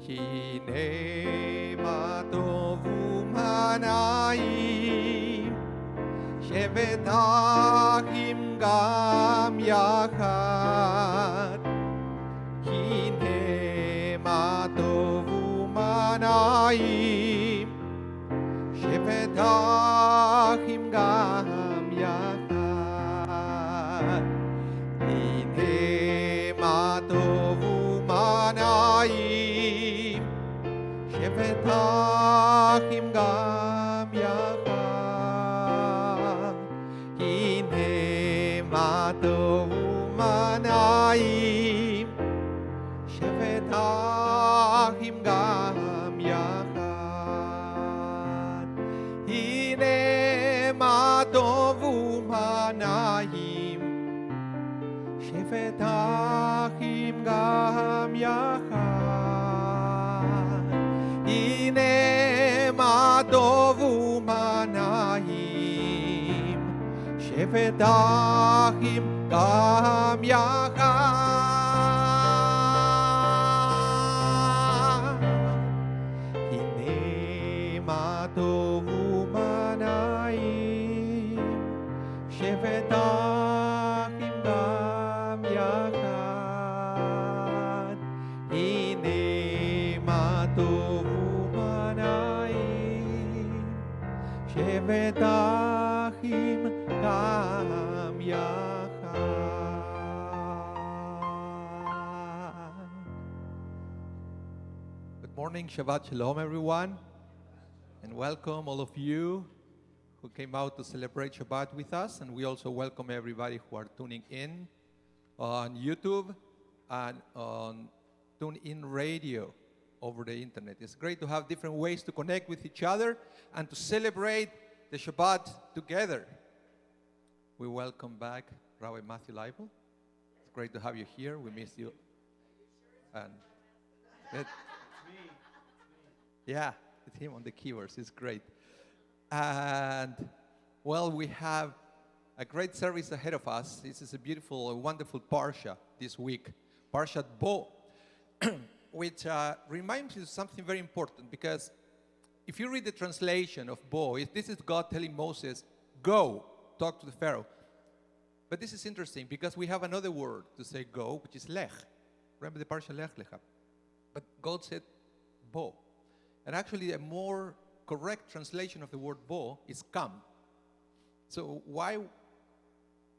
הנה מה טוב ומה נעים, שבת אחים גם יחד. הנה מה טוב ומה נעים, שבת אחים גם יחד. הנה מה טוב ומה נעים, שבת אחים גם יחד. הנה מה טוב ומה נעים, שבת אחים גם יחד. הנה מה טוב ומה נעים, שבת אחים גם יחד. הנה מה טוב ומה נעים, שבת אחים גם יחד. הנה מה טוב ומה נעים, שבת אחים גם יחד. הנה מה טוב ומה נעים, שבת אחים גם יחד. Good morning, Shabbat Shalom everyone, and welcome all of you who came out to celebrate Shabbat with us, and we also welcome everybody who are tuning in on YouTube and on TuneIn Radio over the internet. It's great to have different ways to connect with each other and to celebrate the Shabbat together. We welcome back Rabbi Matthew Leibel. It's great to have you here. We miss you. And yeah, it's him on the keyboards. It's great. And well, we have a great service ahead of us. This is a beautiful, a wonderful Parsha this week, Parshat Bo, which reminds you of something very important, because if you read the translation of Bo, this is God telling Moses, go, talk to the Pharaoh. But this is interesting because we have another word to say go, which is lech. Remember the Parsha lech lecha? But God said Bo. And actually a more correct translation of the word Bo is come. So why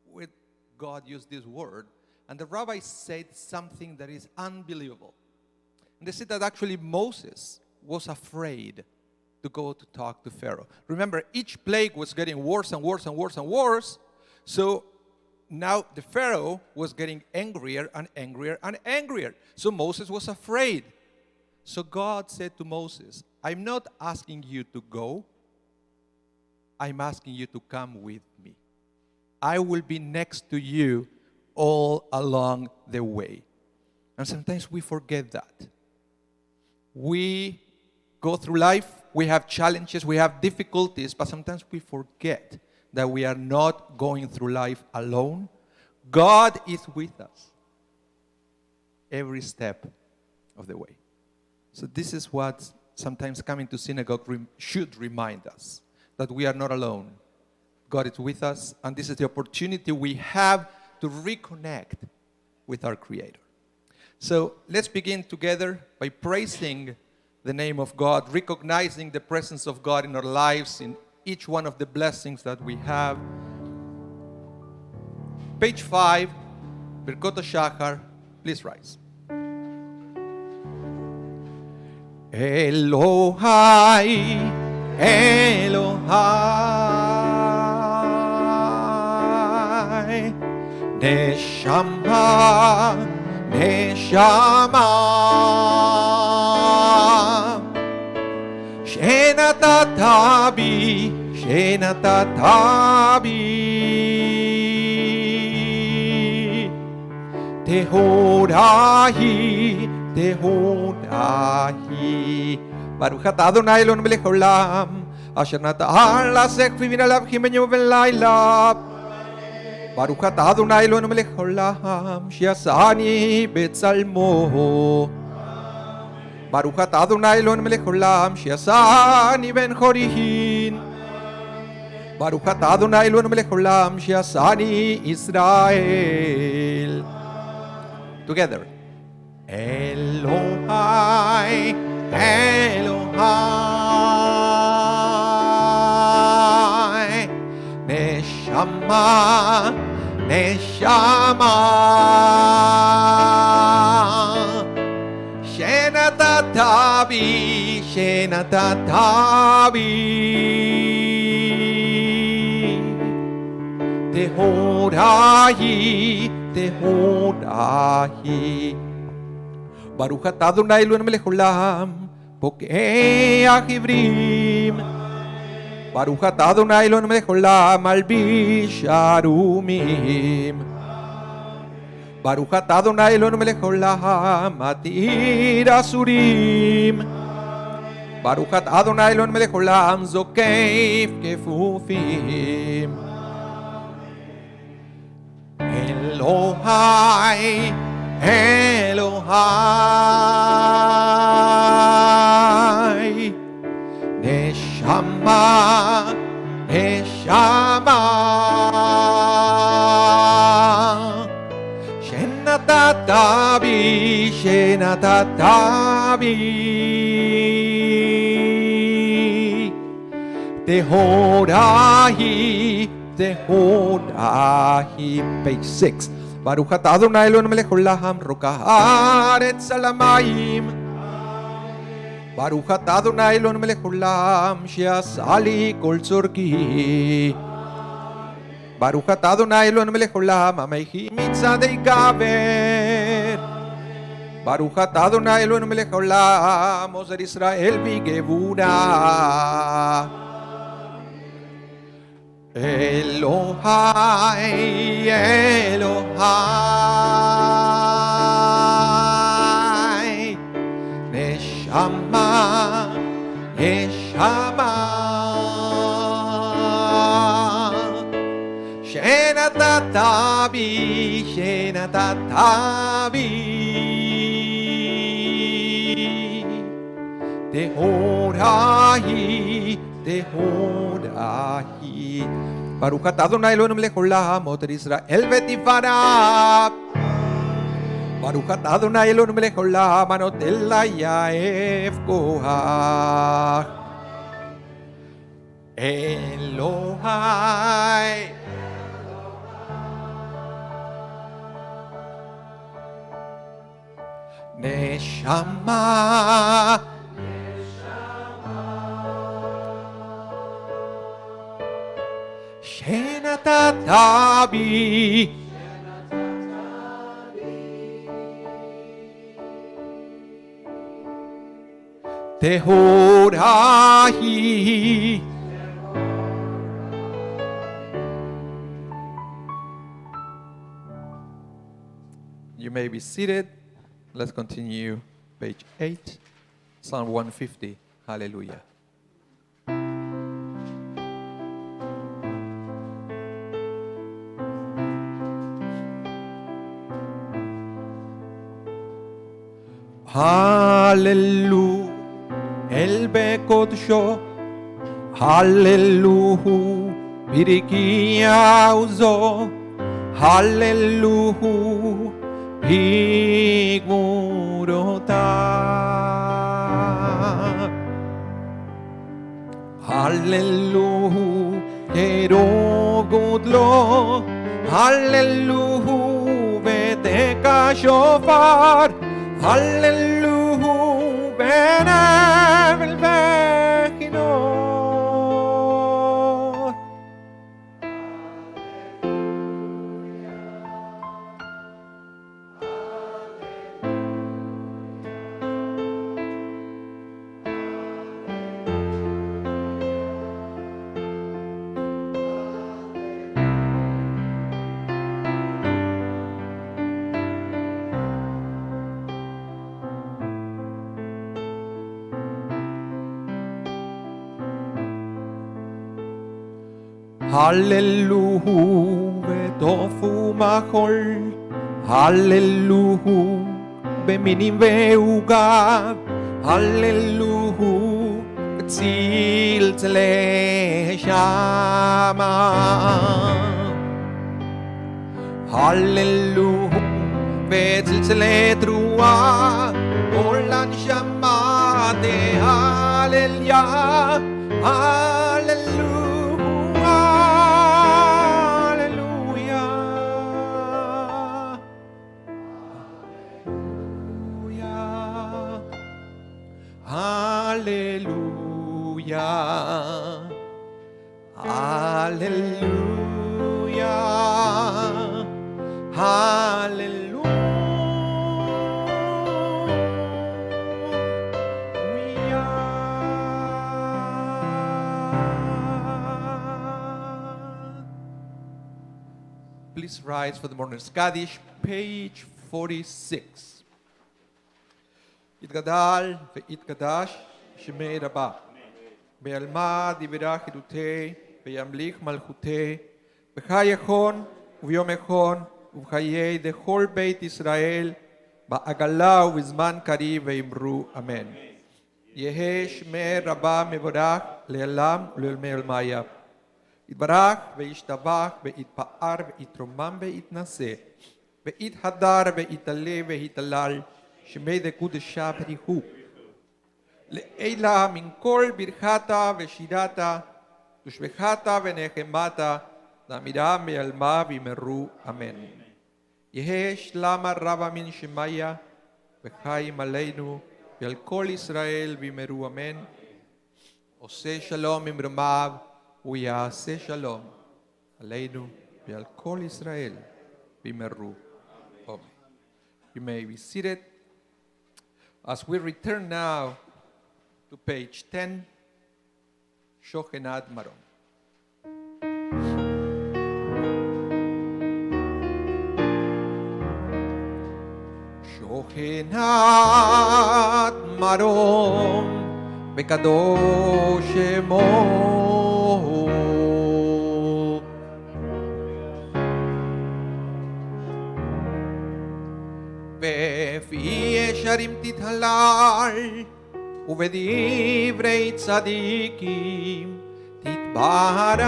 would God use this word? And the rabbis said something that is unbelievable. And they said that actually Moses was afraid to go to talk to Pharaoh. Remember, each plague was getting worse and worse and worse and worse. So now the Pharaoh was getting angrier and angrier and angrier. So Moses was afraid. So God said to Moses, I'm not asking you to go. I'm asking you to come with me. I will be next to you all along the way. And sometimes we forget that. We go through life, we have challenges, we have difficulties, but sometimes we forget that we are not going through life alone. God is with us every step of the way. So this is what sometimes coming to synagogue should remind us, that we are not alone. God is with us, and this is the opportunity we have to reconnect with our Creator. So let's begin together by praising the name of God, recognizing the presence of God in our lives, in each one of the blessings that we have. Page 5, Birkot HaShachar, please rise. Elohai, Elohai, Neshama, Neshama, Shenatatabi, Shenatatabi, Tehorahi, Tehorahi. Baruch atah Adonai Eloheinu melech haolam, asher natan la'aseh kfi min alav chimenu v'layla. Baruch atah Adonai Eloheinu melech haolam, she'asani betzalmo. Baruch atah Adonai Eloheinu melech haolam, she'asani ben chorihin. Baruch atah Adonai Eloheinu melech haolam, she'asani Israel. Together. Elohai, Elohai, Neshama, Neshama, Shenatatabi, Shenatatabi, Tehorahi, Tehorahi. Baruch atah Adonai Eloheinu melech haolam, pokei achivrim. Baruch atah Adonai Eloheinu melech haolam, malbish arumim. Baruch atah Adonai Eloheinu melech haolam, matir asurim. Baruch atah Adonai Eloheinu melech haolam, zokef kefufim. Elohai, Elohai, Neshama, Neshama, Shenatatabi, Shenatatabi, Tehorahi, Tehorahi. Page 6. Baruch atah Adonai Eloheinu melech haolam, rokah haaretz alamayim. Baruch atah Adonai Eloheinu melech haolam, she'asa li kol tzorki. Baruch atah Adonai Eloheinu melech haolam, hamechi mitzadei gaber. Baruch atah Adonai Eloheinu melech haolam, ozer Israel bigevura. Elohai, Elohai, Neshama, Neshama, Shenatatabi, Shenatatabi, Tehorahi, Tehorahi. Baruch atah Adonai Eloheinu melech haolam, oter Israel v'tifarah. Baruch atah Adonai Eloheinu melech haolam, anoten layaef koach. Elohai, Neshama, Shenatatabi, Tehorahi. You may be seated. Let's continue. Page 8, Psalm 150. Hallelujah. Hallelujah, El Bekodsho, Hallelujah, Birikia Uzo, Hallelujah, Higmurota, Hallelujah, Kerov Godlo, Hallelujah, Beteka Shofar, Hallelujah, Benavel Bekinor. Hallelujah, tofu machol, Hallelujah, beminim ve'ugav, Hallelujah, tzil tzle shama, Hallelujah, ve'tzil tzle trua, olan shama de Hallelujah, Hallelujah. Hallelujah, hallelujah, hallelujah. Please rise for the morning Kaddish, page 46. Itgadal ve'itgadash shemei Rabbah. Be'alma divrach edutei, be'yamlich malchutei, b'chai echon, u'b'yom echon, u'b'chayei dechol beit Israel, ba'agala u'b'zman kariv ve'imru. Amen. Yehe shemei Rabbah mevorach le'alam u'le'olmei olmaya. Itbarach ve'ishtabach ve'itpa'ar ve'itromam ve'itnaseh, ve'ithadar ve'itale ve'italal, shemei dekudesha b'rihu. Le'ela min kol birchata ve'shirata, tushbechata ve'nechemata, namiram ve'alma v'imeru. Amen. Yehe shlama rava min shemaya, ve'chaim aleinu, ve'al kol Israel v'imeru. Amen. Oseh shalom imromav, u'yaseh shalom aleinu, ve'al kol Israel v'imeru. Amen. You may be seated. As we return now to page 10, Shochenat Maron. Shochenat Maron, Bekadosh Shemo, Befi Yesharim Tithalal, ובדברי צדיקים תתברך,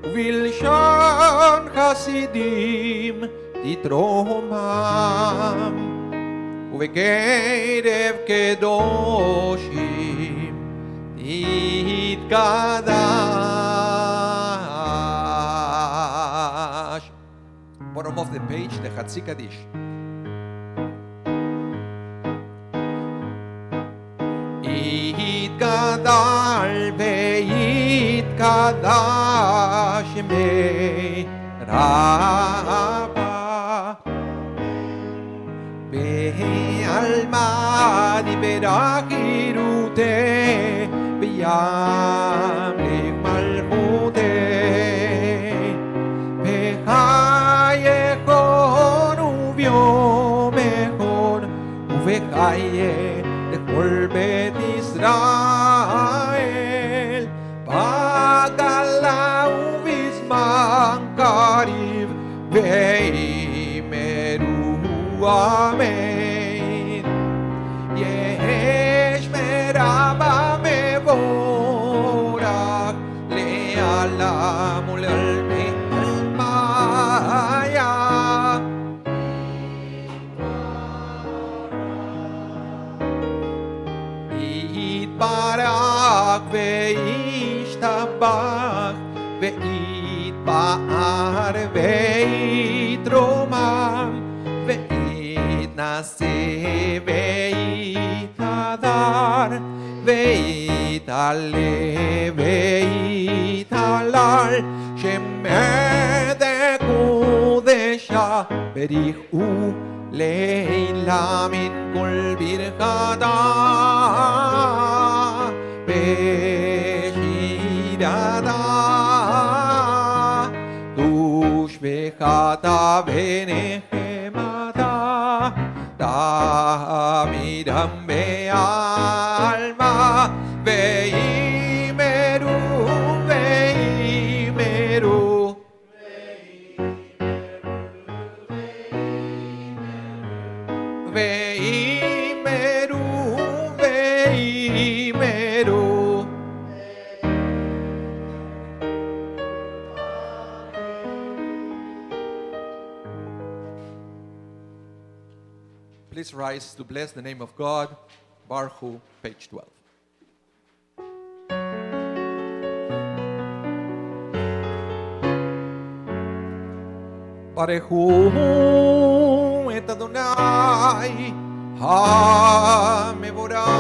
ובלשון חסידים תתרומם, ובקרב קדושים תתקדש. Bottom of the page, the Chatzi Kaddish. יתגדל ויתקדש שמי רבה, בעלמא דיברך חירותי, וימליך מלכותי, בחייכון וביום אחד, ובחיי לכל בית ישראל, בגלה ובזמן קריב, ואמרו אמן. יש מרבה מבורך, לעלם ולעלמי עלמיה. יתברך ישבח ויתפאר ויתרומם ויתנשא ויתהדר ויתעלה ויתהלל שמדי קודשה בריחו לילה מן כל ברכתה ושירתה ושבחתה ונחמתה תמידם בעלמה ויאמרו ויאמרו ויאמרו ויאמרו Please rise to bless the name of God. Baruch Hu, page 12. Baruch Hu et Adonai HaMevorach.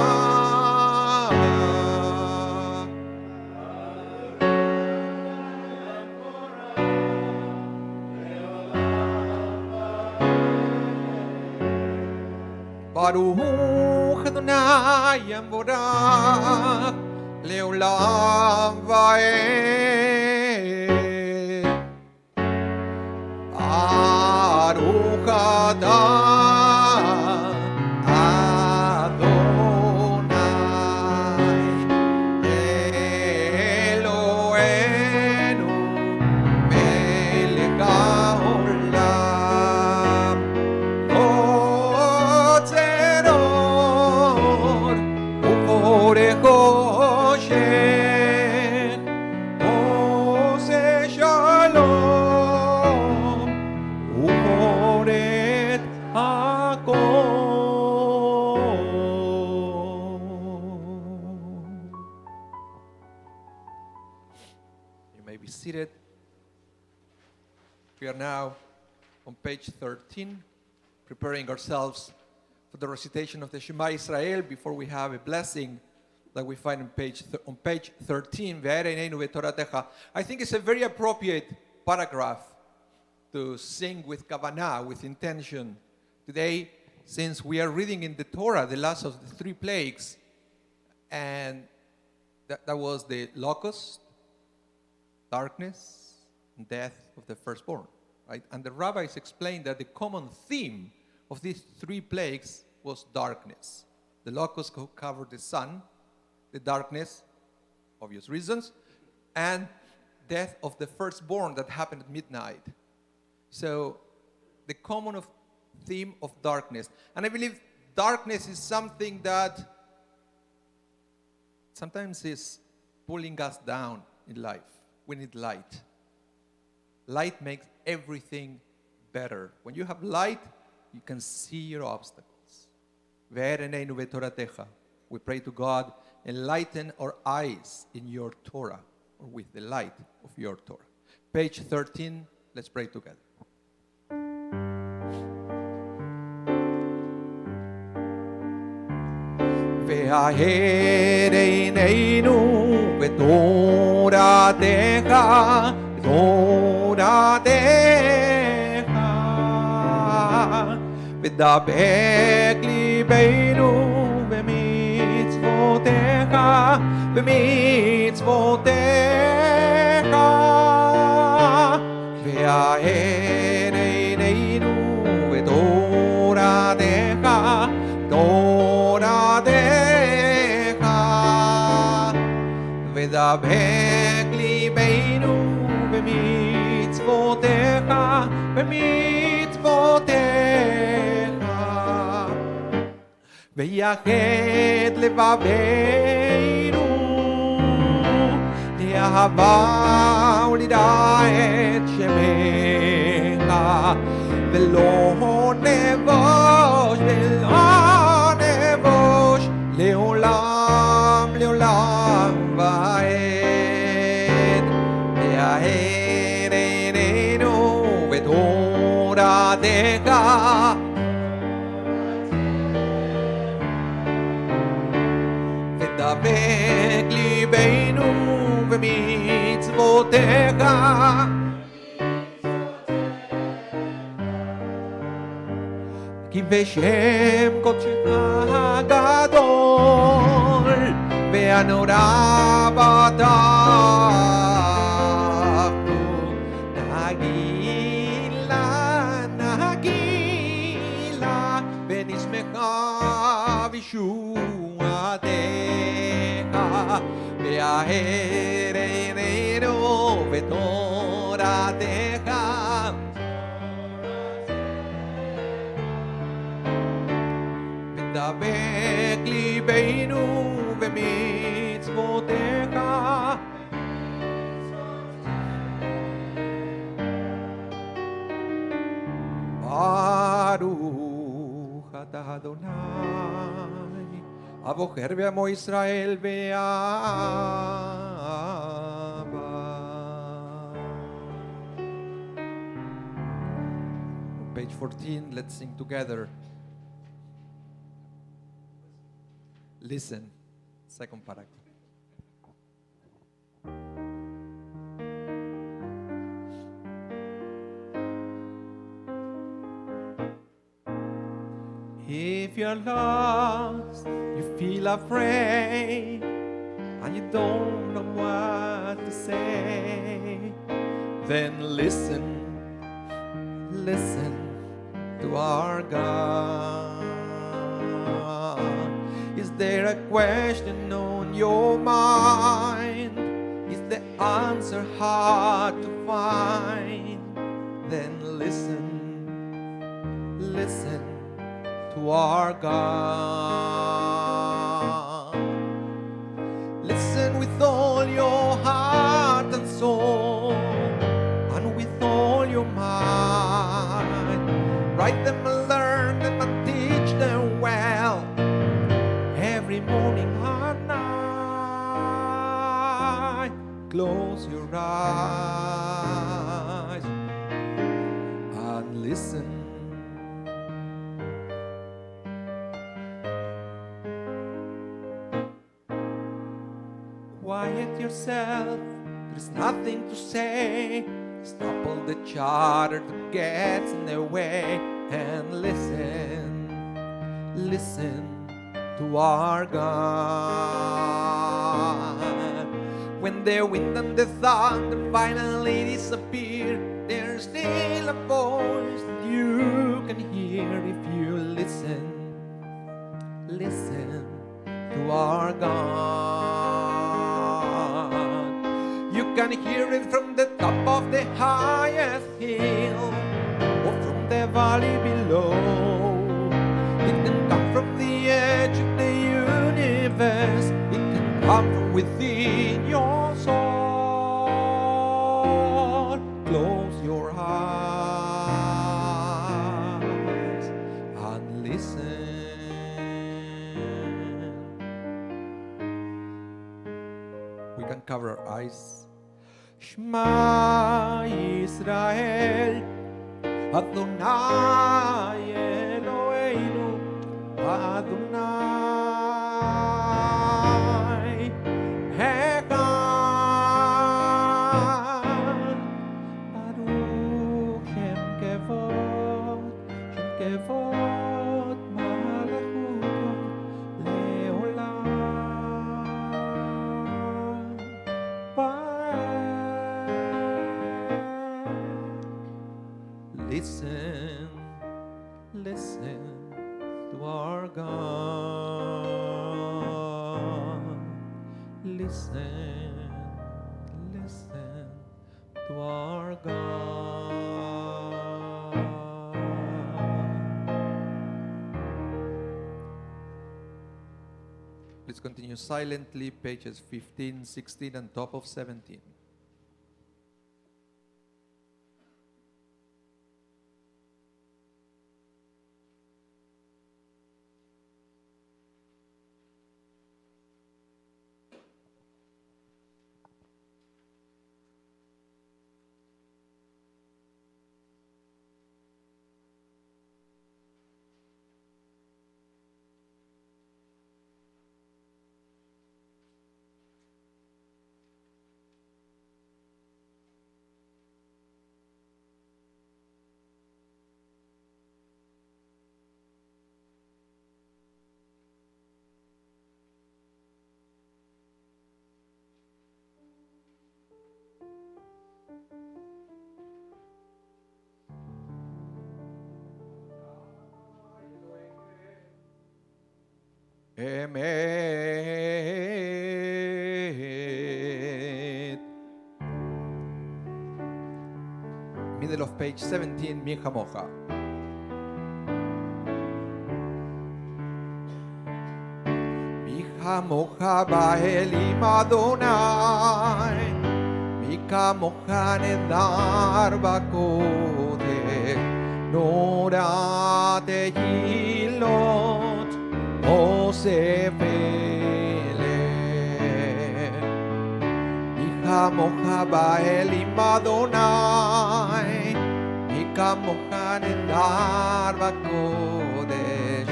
Baruch Adonai Mevorach Leolam Vaed. Baruch Adonai Eloheinu Melech haolam. You may be seated. We are now on page 13, preparing ourselves for the recitation of the Shema Israel before we have a blessing that we find on page 13. I think it's a very appropriate paragraph to sing with kavanah, with intention. Today, since we are reading in the Torah the last of the three plagues, and that was the locust, darkness, and death of the firstborn, right? And the rabbis explained that the common theme of these three plagues was darkness. The locust covered the sun, the darkness, obvious reasons, and death of the firstborn that happened at midnight. So the common theme of darkness. And I believe darkness is something that sometimes is pulling us down in life. We need light. Light makes everything better. When you have light, you can see your obstacles. We pray to God, enlighten our eyes in your Torah, or with the light of your Torah. Page 13, let's pray together. והאר עינינו בתורתך, בתורתך, ודבק ליבנו במצוותיך, במצוותיך, והאר עינינו בתורתך, תורתך, ודבק ליבנו במצוותיך, במצוותיך, ויחד לבבינו לאהבה ולידע את שמך, ולא נבוש, ולא נבוש, לעולם, לעולם ועד. ודבק ליבנו במצוותיך. כי בשם קודשך הגדול והנורא בטחנו, נגילה ונשמחה בישועתך, והאר עינינו בתורתך. ודבק ליבנו במצוותיך. ברוך אתה אדוני הבוחר בעמו ישראל באהבה. Page 14, let's sing together. Listen, second paragraph. If you're lost, you feel afraid, and you don't know what to say, then listen, listen to our God. Is there a question on your mind? Is the answer hard to find? Then listen, listen to our God. Listen with all your heart and soul, and with all your mind. Write them and learn them and teach them well, every morning and night. Close your eyes and listen. Quiet yourself, there's nothing to say. Stop all the chatter that gets in the way, and listen, listen to our God. When the wind and the thunder finally disappear, there's still a voice that you can hear if you listen, listen to our God. You can hear it from the top of the highest hill, or from the valley below. It can come from the edge of the universe. It can come from within your soul. Close your eyes and listen. We can cover our eyes. Shema Yisrael, Adonai Eloheinu, Adonai Echad. Baruch Shem Kevod Malachuto Leolam. Listen, listen to our God. Listen, listen to our God. Please continue silently, pages 15, 16, and top of 17. אמת. Middle of page 17, מי כמוך. מי כמוך באלים אדוני, מי כמוך נדר בקודש, נורא תהילות עושה פלא. מי כמוך באלים אדוני, מי כמוך נדר בקודש,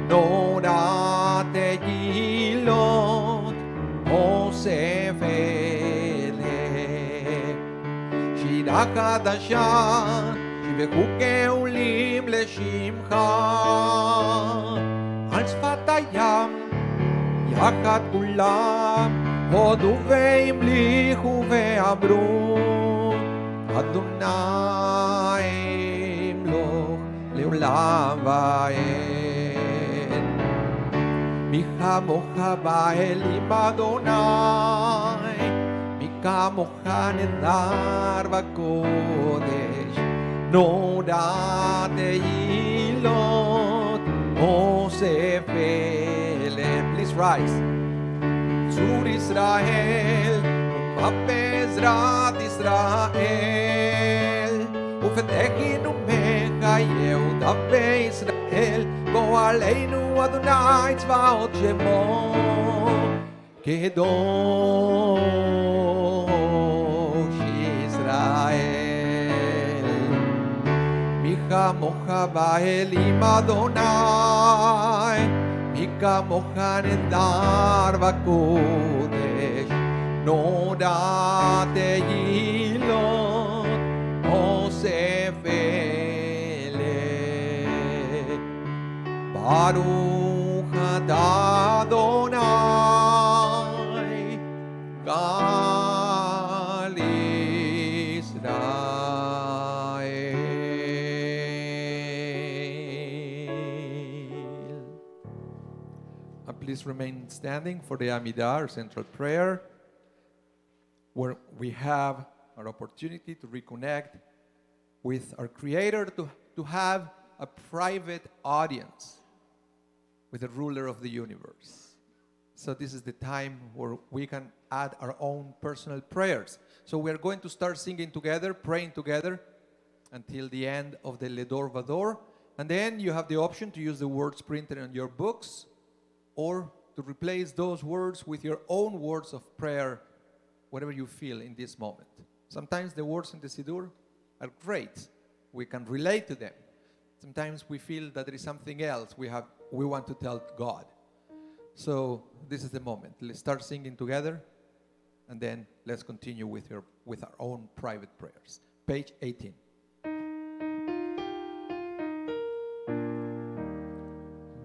נורא תהילות עושה פלא. שירה חדשה שיבחו גאולים לשמך, על שפת הים יחד כולם הודו והמליכו ואמרו, אדוני ימלוך לעולם ועד. מי כמוך באלים אדוני, מי כמוך נדר בקודש, נורא תהילות עושה פלא. Please rise. צור ישראל ובעזרת ישראל, ופתחנו מחייהו בישראל, גואלנו אדוני צבאות שמו, קדוש ישראל. מי כמוך באלים אדוני, מי כמוך נדר בקודש, נורא תהילות עושה פלא. ברוך אתה אדוני גל ישראל. Please remain standing for the Amidah, our central prayer, where we have our opportunity to reconnect with our Creator, to have a private audience with the ruler of the universe. So this is the time where we can add our own personal prayers. So we are going to start singing together, praying together until the end of the Ledor Vador. And then you have the option to use the words printed on your books, or to replace those words with your own words of prayer, whatever you feel in this moment. Sometimes the words in the Siddur are great. We can relate to them. Sometimes we feel that there is something else we want to tell God. So this is the moment. Let's start singing together, and then let's continue with our own private prayers. Page 18.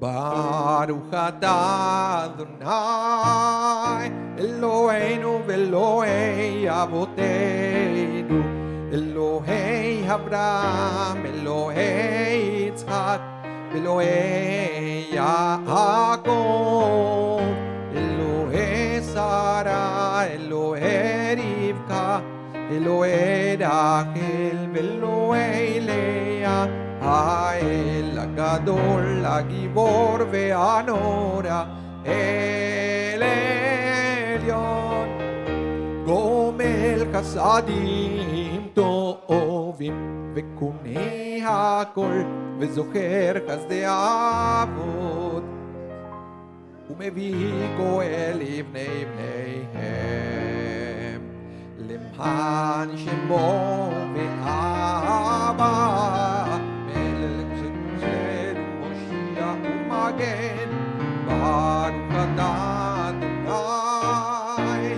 Baruch atah Adonai Eloheinu ve'Elohei avoteinu, Elohei Avraham, Elohei Yitzchak, Elohei Yaakov, Elohei Sarah, Elohei Rivka, Elohei Rachel ve'Elohei Leah, האל הגדול, הגיבור והנורא, אל עליון, גומל חסדים טובים, וקונה הכל, וזוכר חסדי אבות, ומביא גואל לבני בניהם, למען שמו ואהבה. Baruch atah Adonai,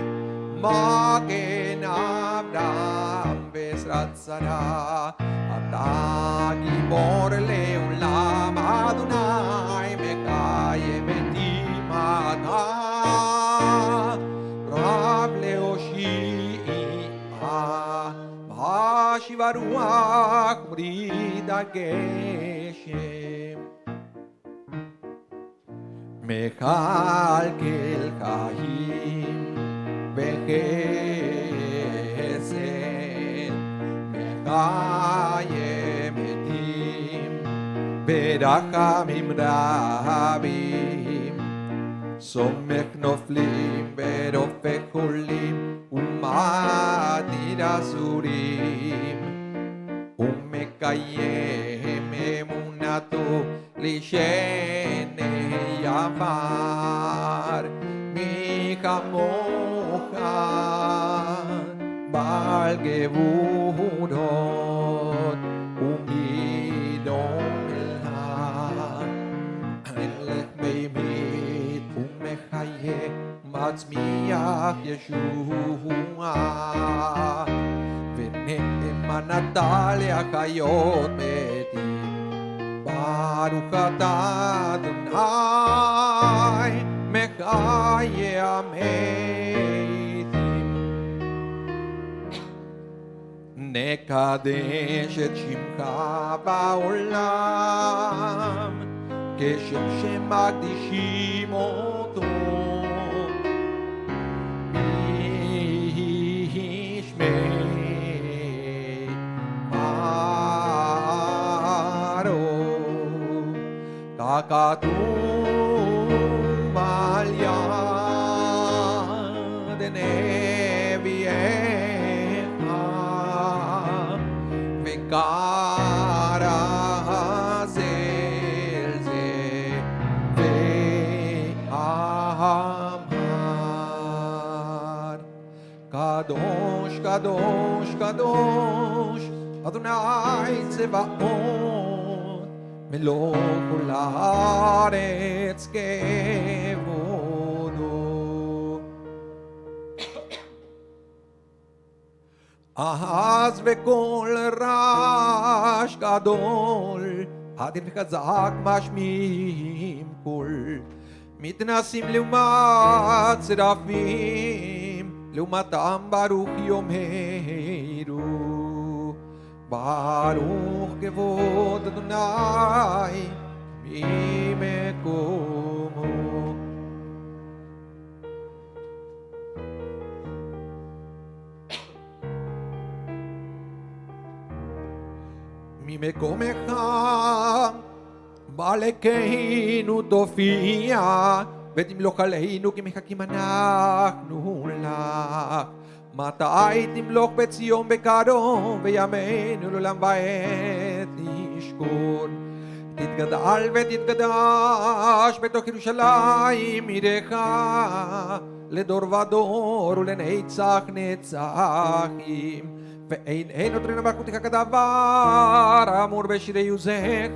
Magen Avraham Bezrat Sarah, Atah Gibor Leolam Adonai, Mekayem et imatah, Rav le'oshi'ah, Ma'ashiv haruach Murid hageshem. מכלכל חיים בחסד, מקיים מתים ברחמים רבים, סומך נופלים ורופא חולים ומתיר אסורים, ומקיים אמונתו לשני עפר. מי כמוך בעל גבורות ומי דומך, מלך באמת ומחיה מצמיח ישועה, ונאמן אתה להחיות מתים. ברוך אתה אדוני מחיה המתים. נקדש את שמך בעולם כשם שמקדישים אותו, ככתוב על יד נביאיך, וקרא זה אל זה ואמר, קדוש קדוש קדוש אדוני צבאות, מלוא כל הארץ כבודו. אז בקול רעש גדול, אדיר וחזק משמיעים קול, מתנסים לעומת שרפים, לעומתם ברוך יאמרו. ברוך כבוד אדוני ממקומו. ממקומך מלכנו תופיע, ותמלוך עלינו כי מחכים אנחנו לך. מתי תמלוך בציון בקרוב, וימינו לעולם ועד נשכון. תתגדל ותתקדש בתוך ירושלים עירך, לדור ודור ולנצח נצחים. ואין עוד רנה מלכותך כדבר אמור בשירי עוזיך,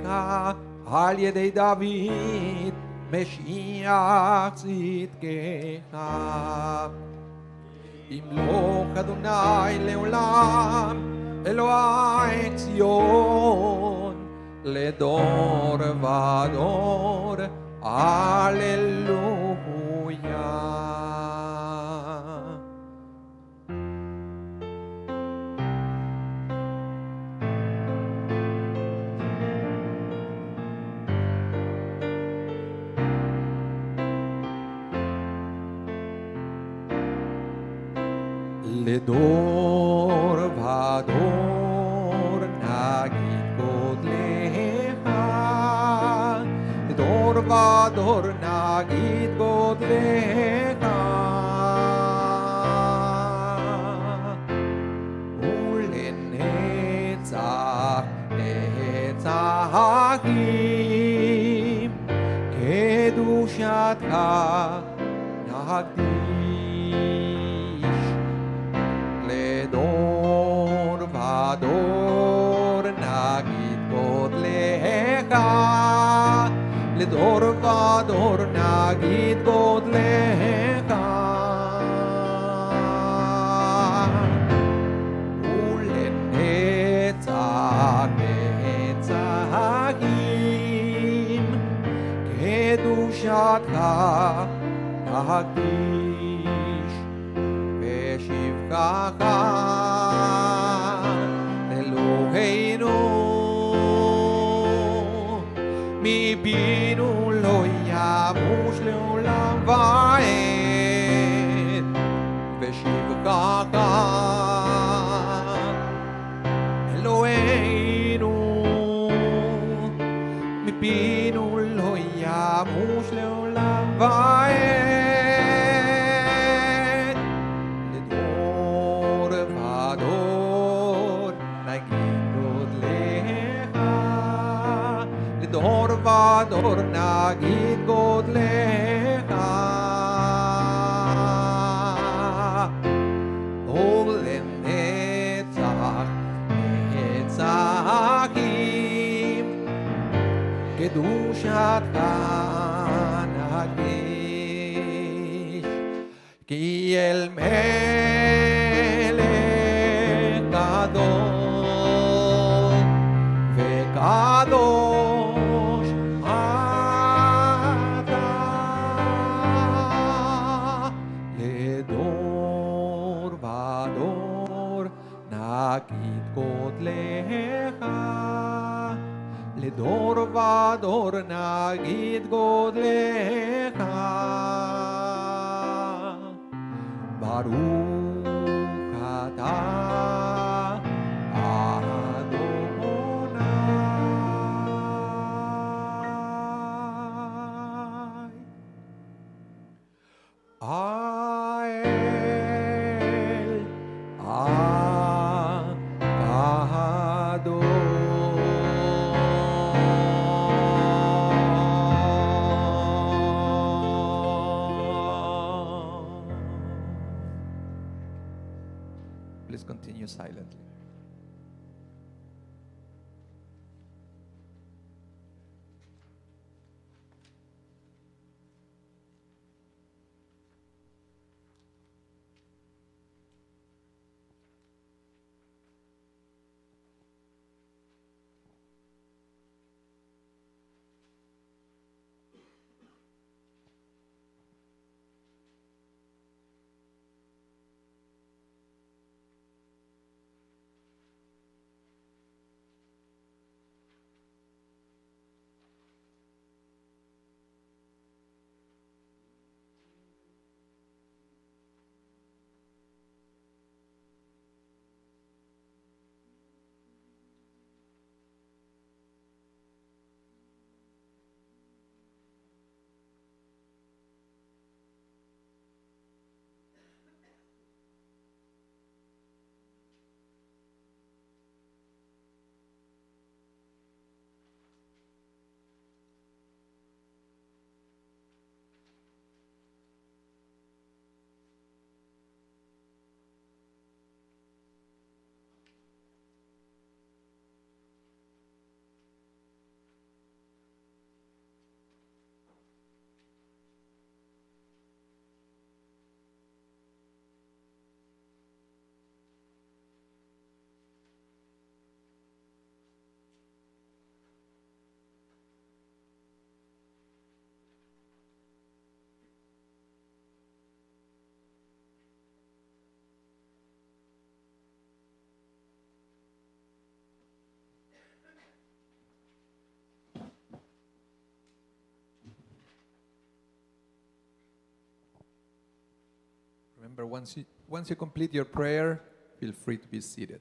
על ידי דוד משיח צדקך. ימלוך אדוני לעולם, אלוהי ציון, לדור ודור, הללויה. לדור ודור נגיד גודלך, לדור ודור נגיד גודלך, ולנצח נצחים קדושתך נקדיש. לדור ודור נגיד גודלך, לדור ודור נגיד גודלך, ולנצח נצחים קדושתך נקדיש. בשבחך אלוהינו, מפינו לא ימוש לעולם ועד, ושבחך אלוהינו, מפינו לא ימוש לעולם ועד, לדור ודור נגיד גודלך, לדור ודור נגיד גודלך, ולנצח נצחים קדושתך נקדיש, כי אל מלך גדול וקדוש אתה, לדור ודור נגיד גודלך, לדור ודור נגיד גודלך, ברוך אתה אדוני. האל הקדוש. Please continue silently. Remember, once you complete your prayer, feel free to be seated.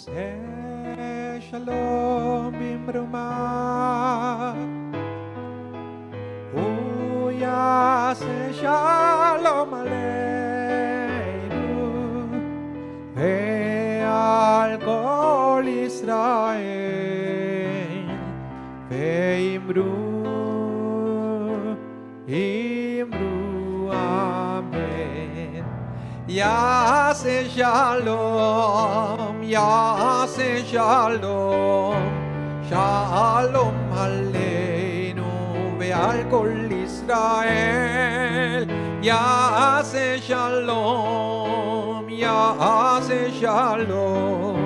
יעשה שלום במרומיו, הוא יעשה שלום עלינו ועל כל ישראל, ואמרו אמן. יעשה שלום, יעשה שלום, שלום עלינו ועל כל ישראל. יעשה שלום, יעשה שלום,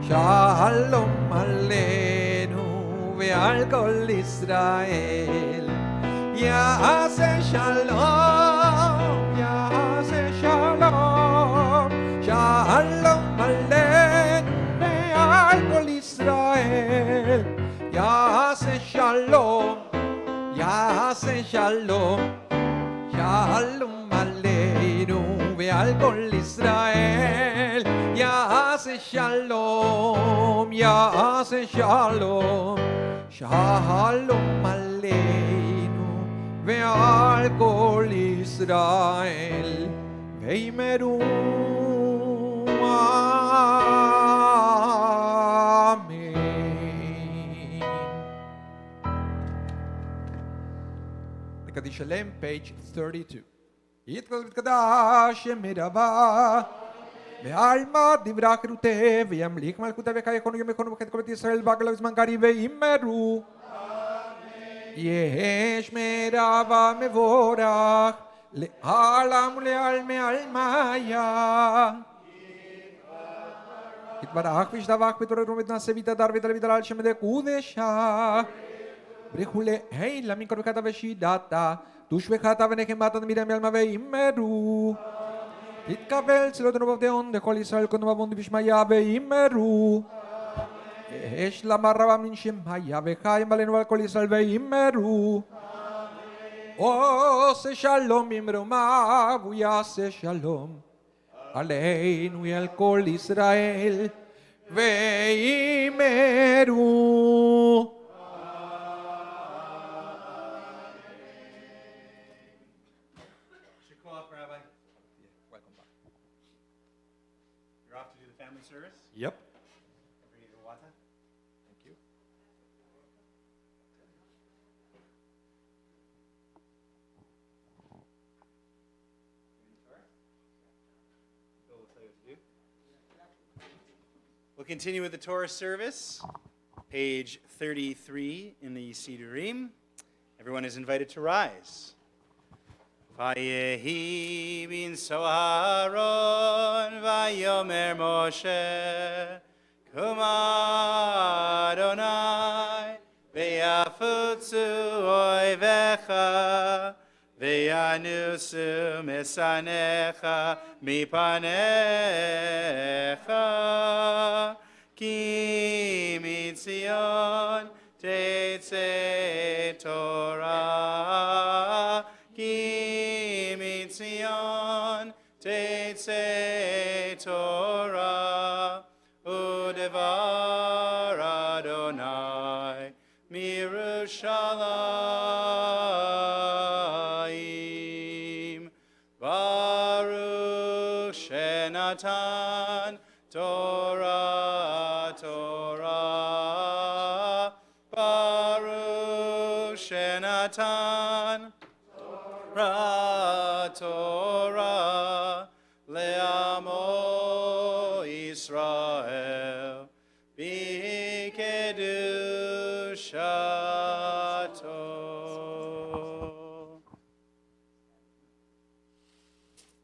שלום עלינו ועל כל ישראל. יעשה שלום, יעשה שלום, שלום עלינו ועל כל ישראל. יעשה שלום, יעשה שלום, שלום עלינו ועל כל ישראל. יעשה שלום, יעשה שלום, שלום עלינו ועל כל ישראל. ואמרו אמן. לקדיש שלם, page 32. יתקדש מרבה ועלמא דברה חירותה וימליך מלכותה ויקום יום יקום וכת כל בית ישראל בגלה וזמן קריב. ואמרו יש מרבה מבורך לעלם ולעלמי עלמיה. יתברך וישתבח ותוררו ותנשא ויתהדר ויתהלל על שם קודשה. ברכו לעילה מכל וכתה ושידתה דוש וכתה ונחמתה תמידם ילמה. ואמרו תתקבל צלותנו ועובדיון לכל ישראל קודם ובונדי בשמיה. ואמרו יש למה רבה מן שמיה וחיים עלינו ועל כל ישראל. ואמרו עושה שלום במרומיו, הוא יעשה שלום עלינו ועל כל ישראל. ואמרו Service? Yep. Thank you. We'll continue with the Torah service, page 33 in the Sidurim. Everyone is invited to rise. Vayehi bin Soharon, Vayomer Moshe, Kuma Adonai, Veyafutzu oivecha, Veyanusu mesanecha mipanecha, Ki mitzion tetzeh Torah, Ki mitzion tetzeh Torah, udevar Adonai mirushalayim. Baruch shenatan Torah, Torah. Baruch shenatan Torah, Torah, le'amo Yisrael, b'kedushato.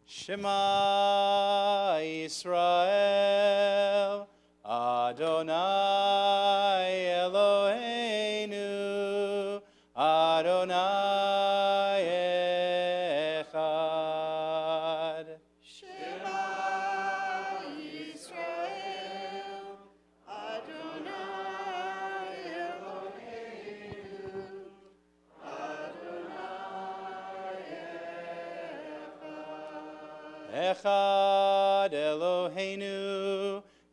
Shema Yisrael, Adonai Eloheinu, Adonai Echad. Shema Yisrael, Adonai Eloheinu, Adonai Echad. Echad Eloheinu,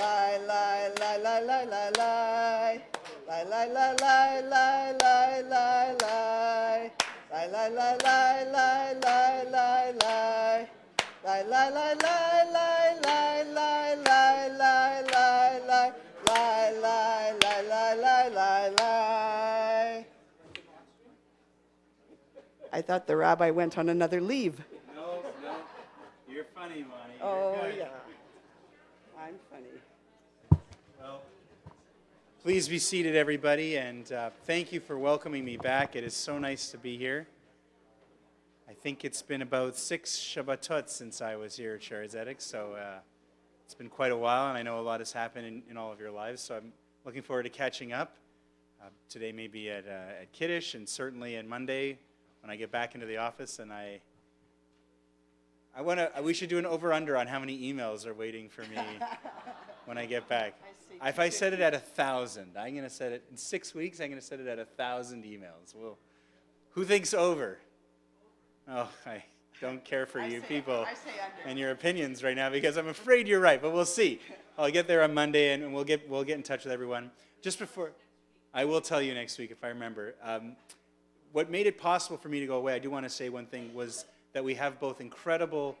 Lie, lie, lie, lie, lie, lie, lie. Lie, lie, lie, lie, lie, lie, lie, lie. Lie, lie, lie, lie, lie, lie, lie, lie. Lie, lie, lie, lie, lie, lie, lie, lie, lie, lie, lie. Lie, lie, lie, lie, lie, lie, lie. I thought the rabbi went on another leave. No, no. You're funny, Monty. Oh, You're good. yeah. I'm funny. Well, please be seated, everybody, and thank you for welcoming me back. It is so nice to be here. I think it's been about 6 Shabbatot since I was here at Shaare Zedek, so it's been quite a while, and I know a lot has happened in all of your lives, so I'm looking forward to catching up. Today maybe at Kiddush, and certainly on Monday when I get back into the office, and we should do an over-under on how many emails are waiting for me when I get back. If I set it at 1,000, I'm going to set it, in 6 weeks, I'm going to set it at 1,000 emails. Well, who thinks over? Oh, I don't care for you people and your opinions right now because I'm afraid you're right, but we'll see. I'll get there on Monday and we'll get in touch with everyone. Just before, I will tell you next week if I remember. What made it possible for me to go away, I do want to say one thing, was that we have both incredible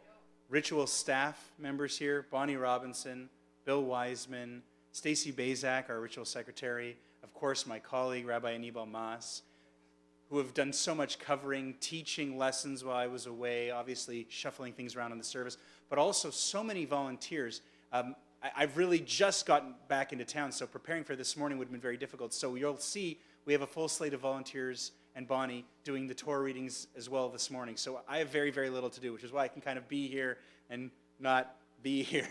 ritual staff members here, Bonnie Robinson, Bill Wiseman, Stacy Bazak, our ritual secretary, of course my colleague, Rabbi Anibal Mas, who have done so much covering, teaching lessons while I was away, obviously shuffling things around in the service, but also so many volunteers. I've really just gotten back into town, so preparing for this morning would have been very difficult. So you'll see we have a full slate of volunteers and Bonnie doing the Torah readings as well this morning. So I have very, very little to do, which is why I can kind of be here and not be here.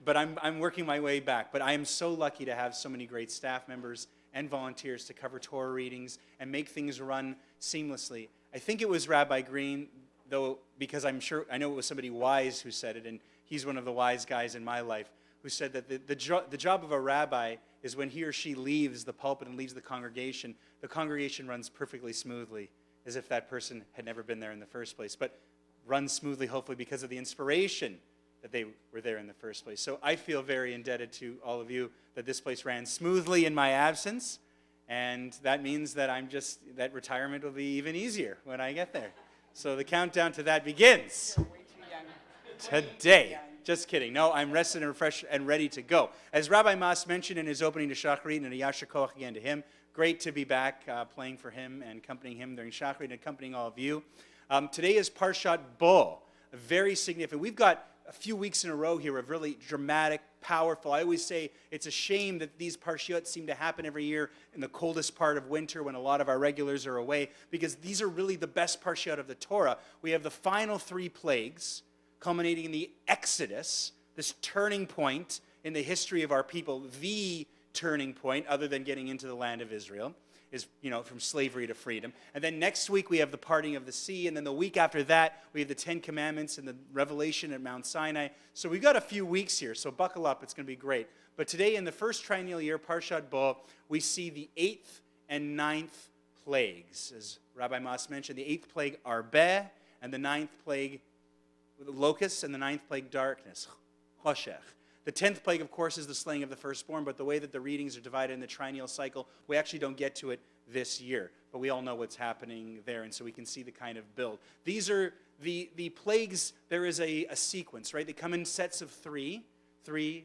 But I'm working my way back. But I am so lucky to have so many great staff members and volunteers to cover Torah readings and make things run seamlessly. I think it was Rabbi Green, though, because I know it was somebody wise who said it, and he's one of the wise guys in my life, who said that the job of a rabbi is when he or she leaves the pulpit and leaves the congregation runs perfectly smoothly, as if that person had never been there in the first place, but runs smoothly, hopefully, because of the inspiration that they were there in the first place. So I feel very indebted to all of you that this place ran smoothly in my absence, and that means that that retirement will be even easier when I get there. So the countdown to that begins You're way too young. today. Just kidding. No, I'm rested and refreshed and ready to go. As Rabbi Mas mentioned in his opening to Shachrit, and a Yasher Koach again to him, great to be back playing for him and accompanying him during Shachrit and accompanying all of you. Today is Parshat Bo, very significant. We've got a few weeks in a row here of really dramatic, powerful. I always say it's a shame that these Parshiot seem to happen every year in the coldest part of winter when a lot of our regulars are away, because these are really the best Parshiot of the Torah. We have the final 3 plagues, culminating in the Exodus, this turning point in the history of our people, the turning point, other than getting into the land of Israel, is, from slavery to freedom. And then next week we have the parting of the sea, and then the week after that we have the 10 Commandments and the revelation at Mount Sinai. So we've got a few weeks here, so buckle up, it's going to be great. But today in the first triennial year, Parshat Bo, we see the 8th and 9th plagues. As Rabbi Mas mentioned, the 8th plague, Arbeh, and the 9th plague, locusts, and the 9th plague, darkness, Choshech. The 10th plague, of course, is the slaying of the firstborn, but the way that the readings are divided in the triennial cycle, we actually don't get to it this year. But we all know what's happening there, and so we can see the kind of build. These are the plagues. There is a sequence, right? They come in sets of 3,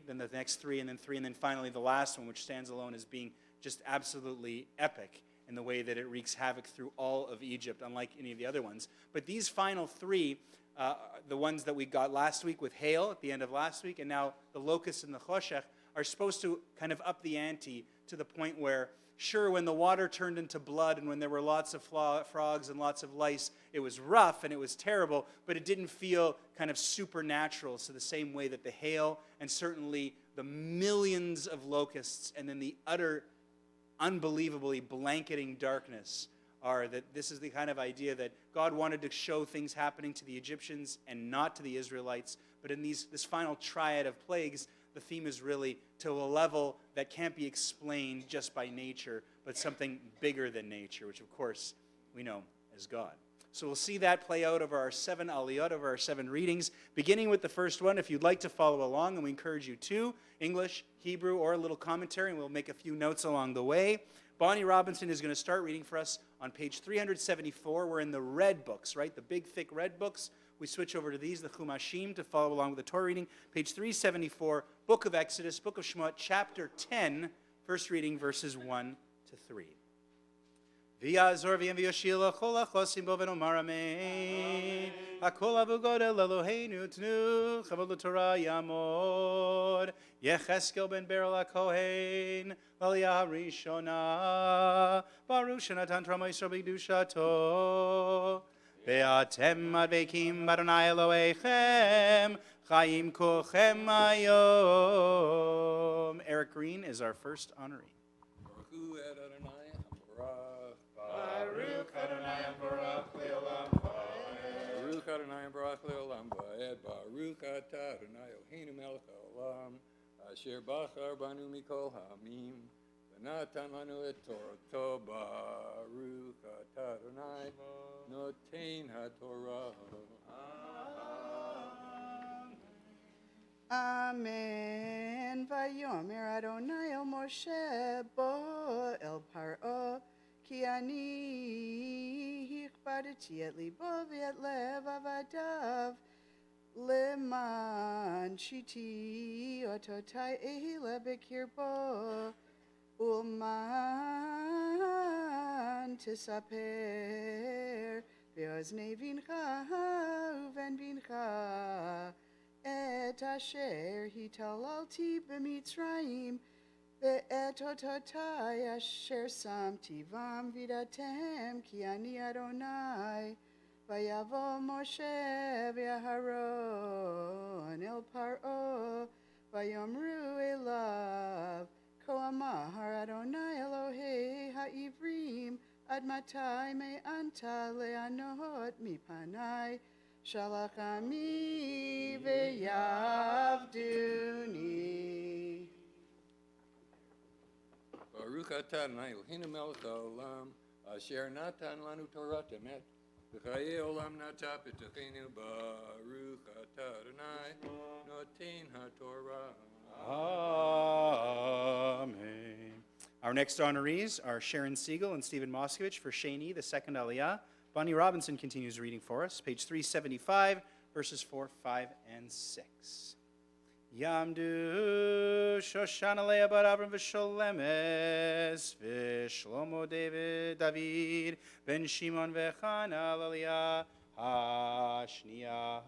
then the next 3, and then finally the last one, which stands alone as being just absolutely epic in the way that it wreaks havoc through all of Egypt, unlike any of the other ones. But these final 3, the ones that we got last week with hail at the end of last week, and now the locusts and the choshech, are supposed to kind of up the ante to the point where, sure, when the water turned into blood and when there were lots of frogs and lots of lice, it was rough and it was terrible, but it didn't feel kind of supernatural. So the same way that the hail and certainly the millions of locusts and then the utter unbelievably blanketing darkness are, that this is the kind of idea that God wanted to show things happening to the Egyptians and not to the Israelites. But in this final triad of plagues, the theme is really to a level that can't be explained just by nature, but something bigger than nature, which of course we know as God. So we'll see that play out over our 7 aliyot, over our 7 readings, beginning with the first one. If you'd like to follow along, and we encourage you to, English, Hebrew, or a little commentary, and we'll make a few notes along the way. Bonnie Robinson is going to start reading for us on page 374. We're in the red books, right? The big, thick red books. We switch over to these, the Chumashim, to follow along with the Torah reading. Page 374, Book of Exodus, Book of Shemot, chapter 10, first reading, verses 1 to 3. V'yazor v'yem v'yoshil l'chol ha'chosim bo v'nomar amen. Hakol avu godel Eloheinu tnu chavod l'Torah yamod. Yecheskel ben Beryl HaKohen l'aliyah harishona. Baruch shenatan Torah Yisrael b'kedushato. Ve'atem advekim Adonai Elohechem chayim kulchem hayom. Eric Green is our first honoree. Baruch Adonai Baruch Le'olam Va'ed. Baruch Adonai Baruch Le'olam Va'ed. Baruch Atah Adonai Eloheinu melech haolam. Asher bachar banu mikol ha'amim. V'natan lanu et Torato. Baruch Atah Adonai notein ha'torah. Amen. Vayomer Adonai el Moshe bo el Paro. Ki ani hichbadeti et libo v'et lev avadav leman shiti ototai ehile bekirbo ulman tisaper ve'oznei vincha uven vincha et asher hitalalti b'mitzrayim Ve'et ototai asher samti vam vidatem ki ani Adonai vayavo Moshe ve'aharon el Paro vayomru elav ko amar Adonai Elohei ha'ivrim ad matai me'anta le'anot mipanai shalachami ve'yavduni. Baruch Atah Adonai Eloheinu melech haolam, asher natan lanu Torah emet, v'chayei olam nata b'tochenu. Baruch Atah Adonai notein ha'torah. Amen. Our next honorees are Sharon Siegel and Stephen Moskovich for Sheni, the second aliyah. Bonnie Robinson continues reading for us, page 375, verses 4, 5, and 6. Yamdu Shoshana Leah bar Avram v'Sholemes v'Shlomo David ben Shimon v'Chana l'Aliyah ha'Shniyah.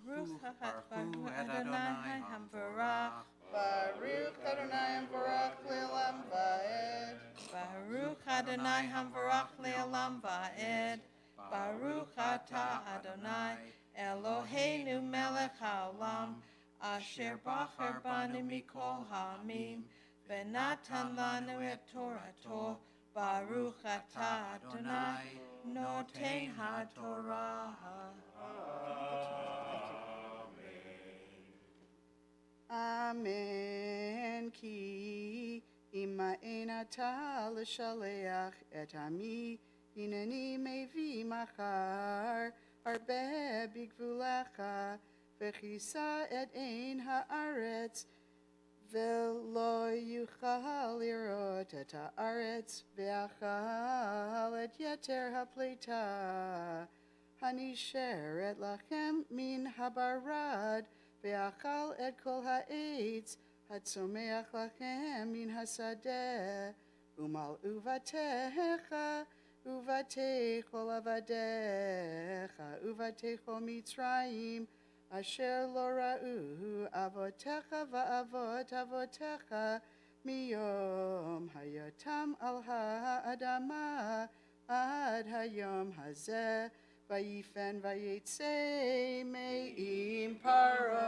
Baruch Adonai Hamvarach. Baruch Adonai Baruch Le'olam Va'ed. Baruch Adonai Hamvarach Le'olam Va'ed. Baruch Atah Adonai Eloheinu melech haolam. Asher bachar banu mikol ha'amim. V'natan lanu et Torato. Baruch Atah Adonai notein ha'torah. Amen. Ki ima enata l'shaleach et ami hineni mevi machar arbe bigvulecha v'chisa et ein haaretz v'lo yuchal lirot et haaretz v'achal et yeter hapleta hanisheret lachem min habarad Ve'achal et kol ha'etz hatzomeach lachem min hasadeh umal uvatecha uvatechol avadecha uvatechol mitzrayim asher lo ra'u avotecha va'avot avotecha miyom hayatam al ha'adama ad hayom hazeh Vayifen vayetze me'im paro.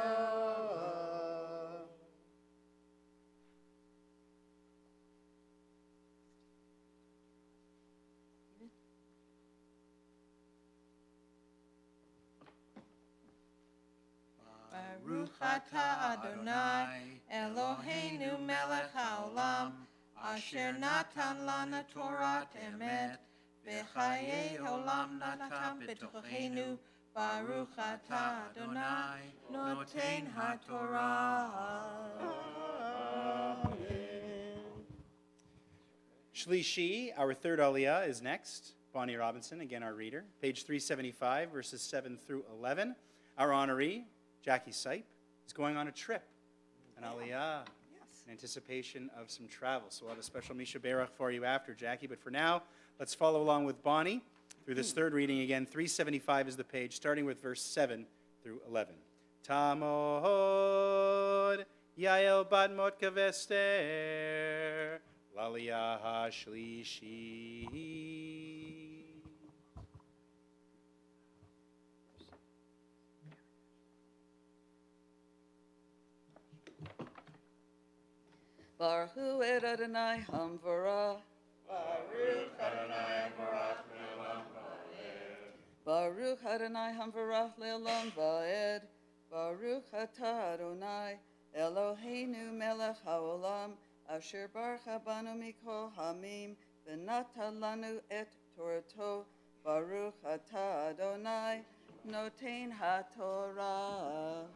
ata Adonai Eloheinu melech haolam asher natan lana Torat emet v'chayei olam natan b'tochenu Baruch ata Adonai noten haTorah. Shlishi, our third aliyah, is next. Bonnie Robinson, again our reader. Page 375, verses 7 through 11. Our honoree, Jackie Sipe, is going on a trip, an aliyah, in anticipation of some travel. So we'll have a special Misha Berach for you after, Jackie. But for now, let's follow along with Bonnie through this third reading again. 375 is the page, starting with verse 7 through 11. Tamod Yael Bat Motka Vester Laliyah HaShlishi. Baruch et Adonai Hamvara. Baruch Adonai Baruch Le'olam Va'ed. Baruch Adonai Hamvarach Le'olam Va'ed. Baruch Atah Adonai Eloheinu Melech HaOlam Asher Baruch Banu Mikol Hamim V'natan Lanu et Torato. Baruch Atah Adonai Noten HaTorah.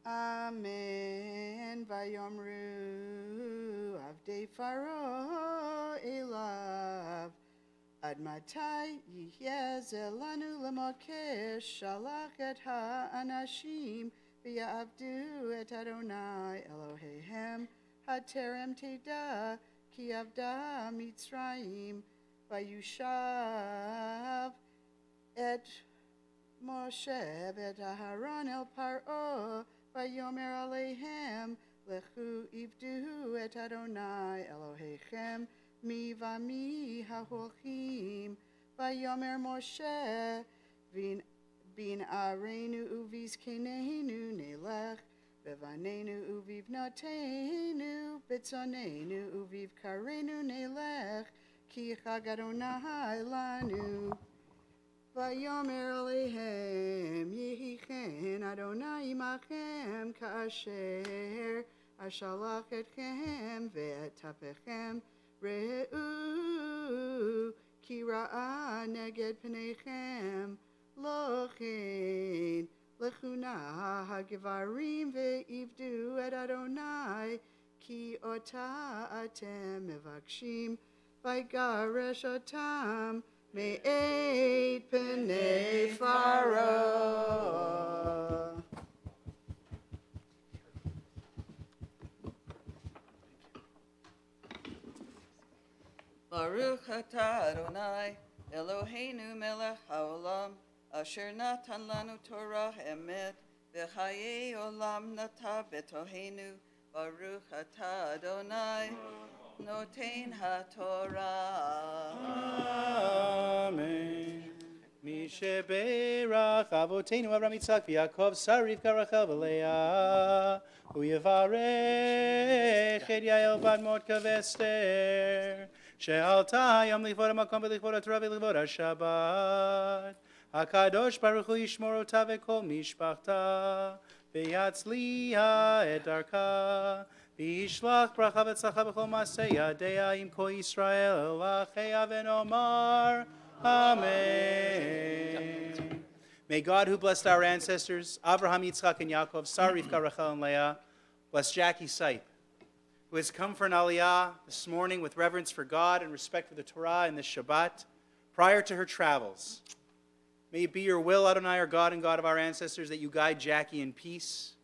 Amen. Vayomru Avdei Faro Elav Ad Matai Yihyeh Zelanu Lemokeh Shalach et Ha'anashim V'ya'avdu et Adonai Elohehem Haterem Teda Ki Avda Mitzrayim Vayushav et Moshe et Aharon el Paro Vayomer Alehem Lechu Ivdu et Adonai Elohechem Mi Vami HaHolchim Vayomer Moshe Bin Arenu Uviz Kenenu Nelech Bevanenu Uvivnotenu Betzonenu Uviv Karenu Nelech Ki Chag Adonai Lanu Vayomer Alehem Yehichen Adonai Imachem Kasher Ashalach etchem ve'etapechem Re'u Ki ra'a neged penechem Lochen Lechuna Hagevarim ve'ivdu et Adonai Ki ota atem mevakshim Vaygaresh otam Me'et Pnei Pharaoh. Baruch atah Adonai Eloheinu melech haolam asher natan lanu Torah emet v'chayei olam nata betohenu Baruch atah Adonai noten haTorah. Amen. Mishe Berach Avotenu Avraham Yitzchak v'Yaakov Sariv Karachel v'Leah U'Yevarech et Yael Bat Motka Vester She'alta Hayom Lichvod HaMakom v'Lichvod HaTorah v'Lichvod HaShabbat HaKadosh Baruch Hu Yishmor Ota v'Kol Mishpachta v'Yatzliha et Darka V'Yishlach Bracha v'Tzlacha b'Chol Masei Yadea Im Kol Yisrael Elachea v'Nomar Amen. May God, who blessed our ancestors, Abraham, Yitzchak, and Yaakov, Sarah, Rivka, Rachel, and Leah, bless Jackie Sipe, who has come for an aliyah this morning with reverence for God and respect for the Torah and the Shabbat prior to her travels. May it be your will, Adonai, our God and God of our ancestors, that you guide Jackie in peace.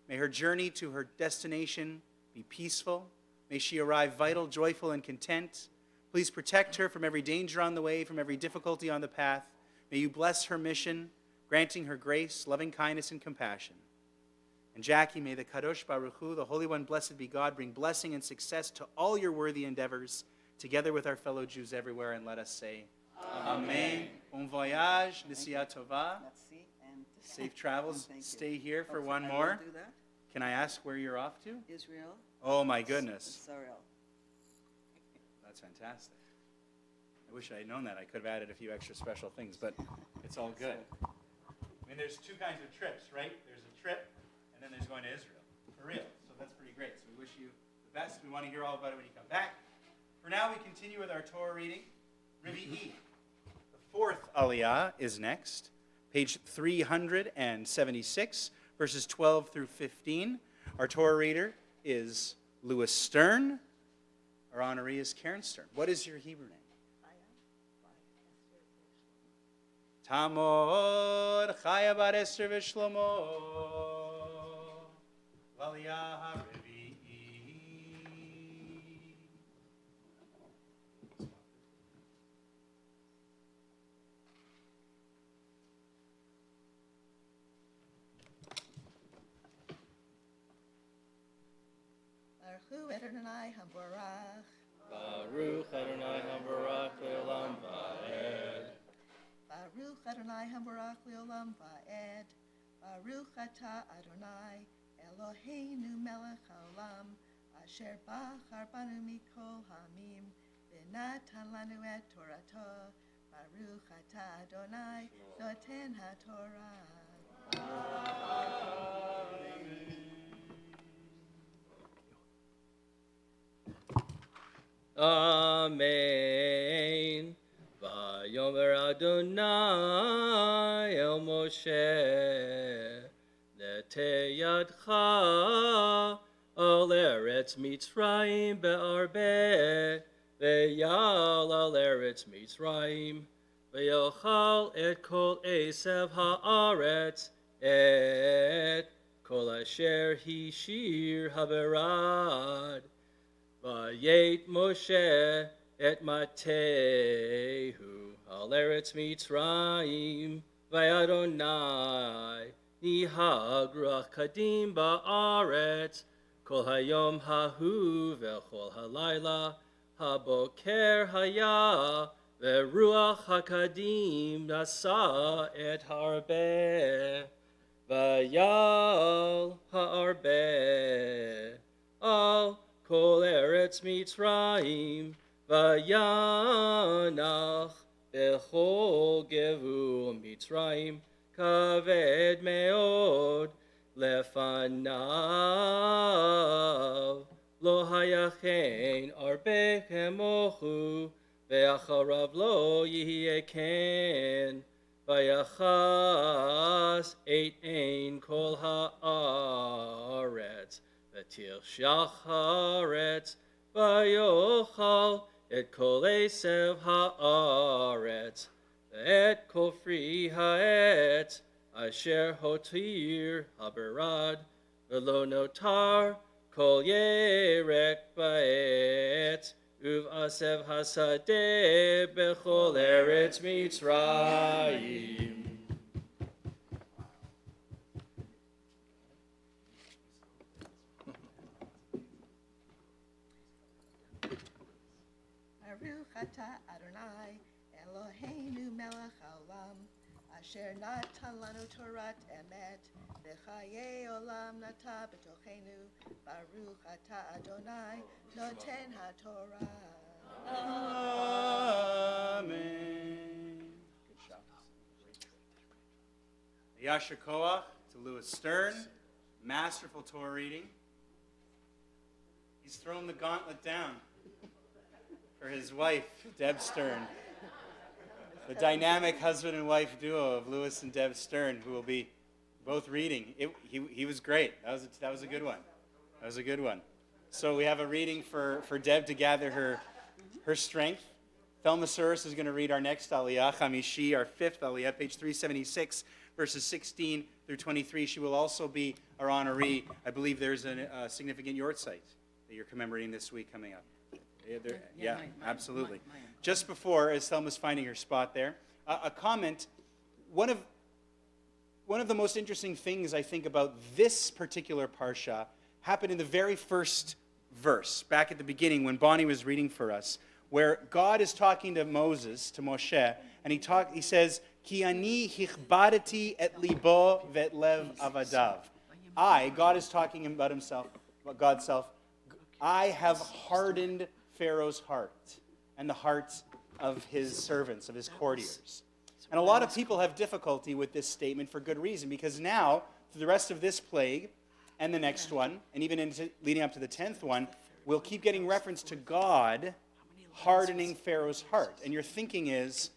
May her journey to her destination be peaceful. May she arrive vital, joyful, and content. Please protect her from every danger on the way, from every difficulty on the path. May you bless her mission, granting her grace, loving kindness, and compassion. And Jackie, may the Kadosh Baruch Hu, the Holy One, blessed be God, bring blessing and success to all your worthy endeavors, together with our fellow Jews everywhere, and let us say, Amen. Bon voyage, Nisiya Tova. Merci, and Safe travels. Thank you. Stay here for Hopefully one I more. will do that. Can I ask where you're off to? Israel. Oh, my goodness. Israel. That's fantastic. I wish I had known that. I could have added a few extra special things, but it's all good. I mean, there's two kinds of trips, right? There's a trip, and then there's going to Israel, for real. So that's pretty great. So we wish you the best. We want to hear all about it when you come back. For now, we continue with our Torah reading. Revi'i. The fourth Aliyah is next, page 376, verses 12 through 15. Our Torah reader is Louis Stern. Our honoree is Karen Stern. What is your Hebrew name? Tamod Chaya bar Esther v'Shlomo L'Aliyah HaRevi'i. Baruch Adonai Habarach. Baruch Adonai Habarach Le'olam Va'ed. Baruch Adonai Habarach Le'olam Va'ed. Baruch Atah Adonai Eloheinu Melech HaOlam Asher Bachar Banu Mikol Hamim V'natan Lanu Et Torato. Baruch Atah Adonai Noten HaTorah. Amen. Vayomer Adonai el Moshe, Nete yadcha al eretz Mitzrayim be'arbe, ve'yal al eretz Mitzrayim, ve'yochal et kol esev ha'aretz, et kol asher hishir haberad. Vayet Moshe et Matehu al eretz Mitzrayim, vayadonai nihag ruach kadim ba'aretz, kol hayom hahu v'chol halayla, haboker haya, ve'ruach hakadim nasa et harbe, vayal ha'arbe al Kol eretz Mitzrayim, vayanach bechol gevul Mitzrayim, kaved meod lefanav, lo hayachen arbe kemochu, ve'acharav lo yihye ken, vayachas et ein kol haaretz, V'tir shacharetz, v'yochal et kol esev haaretz, ve'et kol fri ha'etz, asher hotir haberad, v'lo notar kol yerek ba'etz, uv'asev hasadeh bechol eretz Mitzrayim. Baruch Atah Adonai Eloheinu Melech HaOlam Asher natan lanu Torat Emet V'chaye Olam Nata B'tochenu Baruch Atah Adonai Noten HaTorah. Amen. Good job. Yasher Koach to Louis Stern. Masterful Torah reading. He's thrown the gauntlet down for his wife, Deb Stern. The dynamic husband and wife duo of Louis and Deb Stern, who will be both reading. He was great. That was a good one. That was a good one. So we have a reading for Deb to gather her strength. Thelma Suris is going to read our next Aliyah, Chamishi, our fifth Aliyah, page 376, verses 16 through 23. She will also be our honoree. I believe there's a significant yahrzeit that you're commemorating this week coming up. Yeah, mine, absolutely. mine. Just before, as Thelma's finding her spot there, a comment. One of the most interesting things I think about this particular parsha happened in the very first verse, back at the beginning when Bonnie was reading for us, where God is talking to Moses, to Moshe, and he says, Ki ani hichbadati et libo vet lev avadav. God is talking about himself, about God's self. I have hardened Pharaoh's heart and the hearts of his servants, of his courtiers. And a lot of people have difficulty with this statement for good reason, because now, through the rest of this plague and the next one, and even leading up to the 10th one, we'll keep getting reference to God hardening Pharaoh's heart. And your thinking is,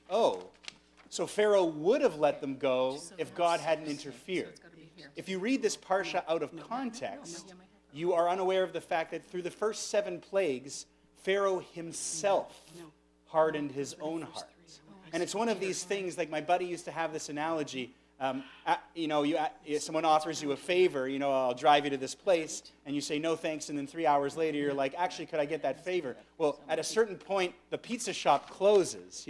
oh, so Pharaoh would have let them go if God hadn't interfered. If you read this parsha out of context, you are unaware of the fact that through the first 7 plagues, Pharaoh himself hardened his own heart. And it's one of these things, like my buddy used to have this analogy, someone offers you a favor, I'll drive you to this place, and you say no thanks, and then 3 hours later you're like, actually, could I get that favor? Well, at a certain point, the pizza shop closes,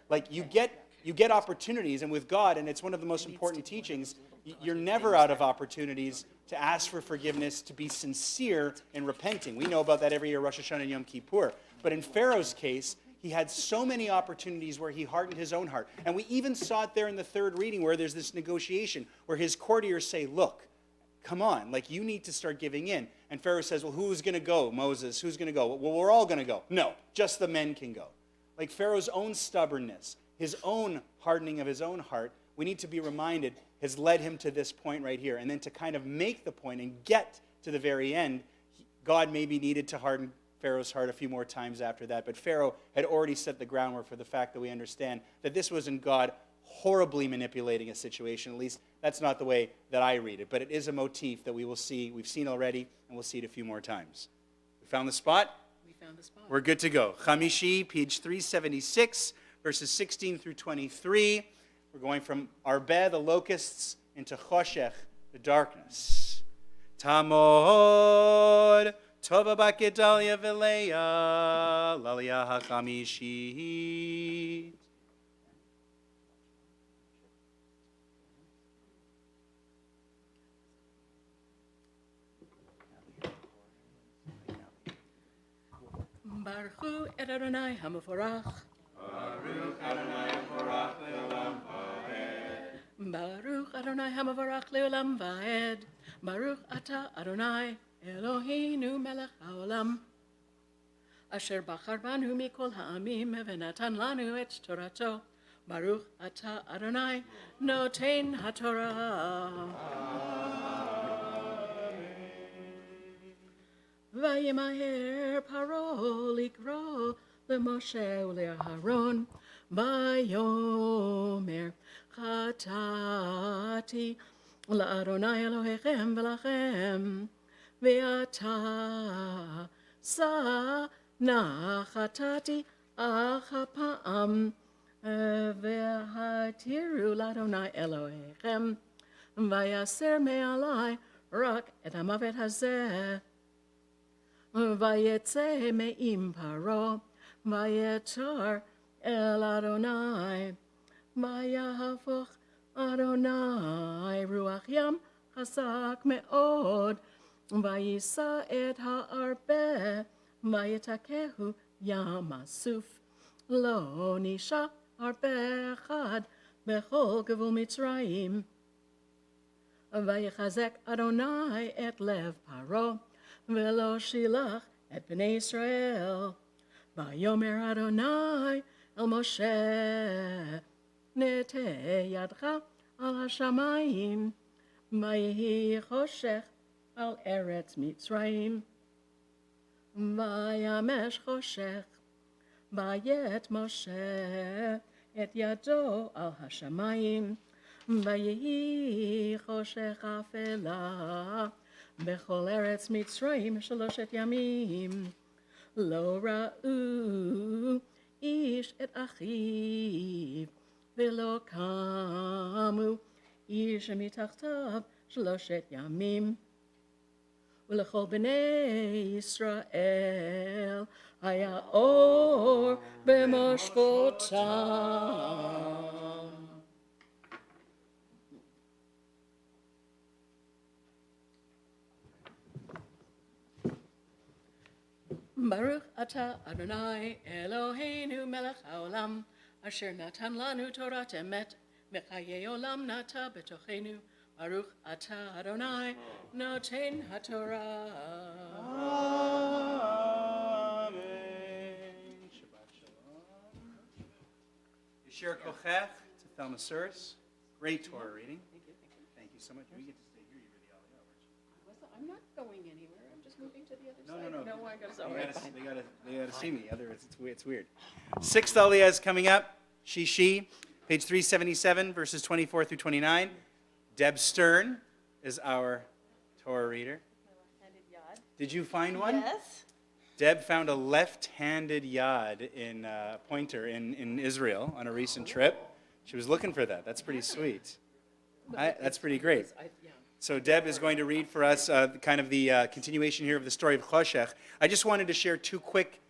Like you get opportunities, and with God, and it's one of the most important teachings, you're never out of opportunities to ask for forgiveness, to be sincere in repenting. We know about that every year, Rosh Hashanah and Yom Kippur. But in Pharaoh's case, he had so many opportunities where he hardened his own heart. And we even saw it there in the 3rd reading where there's this negotiation where his courtiers say, look, come on, like you need to start giving in. And Pharaoh says, well, who's going to go, Moses? Who's going to go? Well, we're all going to go. No, just the men can go. Like Pharaoh's own stubbornness, his own hardening of his own heart, we need to be reminded, has led him to this point right here. And then to kind of make the point and get to the very end, God maybe needed to harden Pharaoh's heart a few more times after that. But Pharaoh had already set the groundwork for the fact that we understand that this wasn't God horribly manipulating a situation. At least that's not the way that I read it. But it is a motif that we will see, we've seen already, and we'll see it a few more times. We found the spot? We found the spot. We're good to go. Chamishi, page 376, verses 16 through 23. We're going from Arbeh, the locusts, into Choshech, the darkness. Tamod, Tova Bakedalia Veleya, Lalia HaChamishit. Baruch Hu et Adonai HaMevorach. Baruch Adonai Mevorach Le'olam Va'ed. Baruch Adonai HaMevorach Le'olam Va'ed. Baruch Ata Adonai Eloheinu Melech HaOlam. Asher bachar banu mikol ha'amim v'natan lanu et Torato. Baruch Ata Adonai Noten HaTorah. Vayimaher Paro likro leMoshe uleAharon. Vayomer chatati la'Adonai Elohechem v'lachem. Ve'ata sa nachatati achapam. Ve'hatiru la'Adonai Elohechem. Vayaser me'alai rak et hamavet hazeh. Vayetze me'im paro, vayetar el Adonai, vayahafoch Adonai ruach yam chasak me'od, vayisa et ha'arbe, vayetakehu yam asuf, lo nisha arbe echad bechol gevul Mitzrayim, vayechazek Adonai et lev paro, Velo shilach et bnei Israel. Vayomer Adonai el Moshe. Nete yadcha al hashamayim. Vayehi choshech al eretz Mitzrayim. Vayamesh choshech. Vayet Moshe et yado al hashamayim. Vayehi choshech afela. Bechol eretz Mitzrayim shaloshet yamim. Lo ra'u ish et achiv. Velo kamu ish mitachtav shaloshet yamim. Ulechol b'nei Yisrael haya or b'moshvotam. Baruch Ata Adonai Eloheinu Melech HaOlam Asher Natan Lanu Torah Emet V'chayei Olam Nata B'tochenu Baruch Ata Adonai Noten HaTorah. Amen. Shabbat Shalom. Yashir Kochech to Thelma Suris. Great Torah reading. Thank you so much. We get to stay here. You were the Aliyah, weren't you? I'm not going anywhere. I'm just moving to the other No, side. no. No, I gotta. All right, fine. They gotta see me. Otherwise, it's weird. Sixth Aliyah is coming up. She. Page 377, verses 24 through 29. Deb Stern is our Torah reader. Did you find one? Yes. Deb found a left-handed yad in pointer in Israel on a recent trip. She was looking for that. That's pretty sweet. That's pretty great. So Deb is going to read for us kind of the continuation here of the story of Choshech. I just wanted to share two quick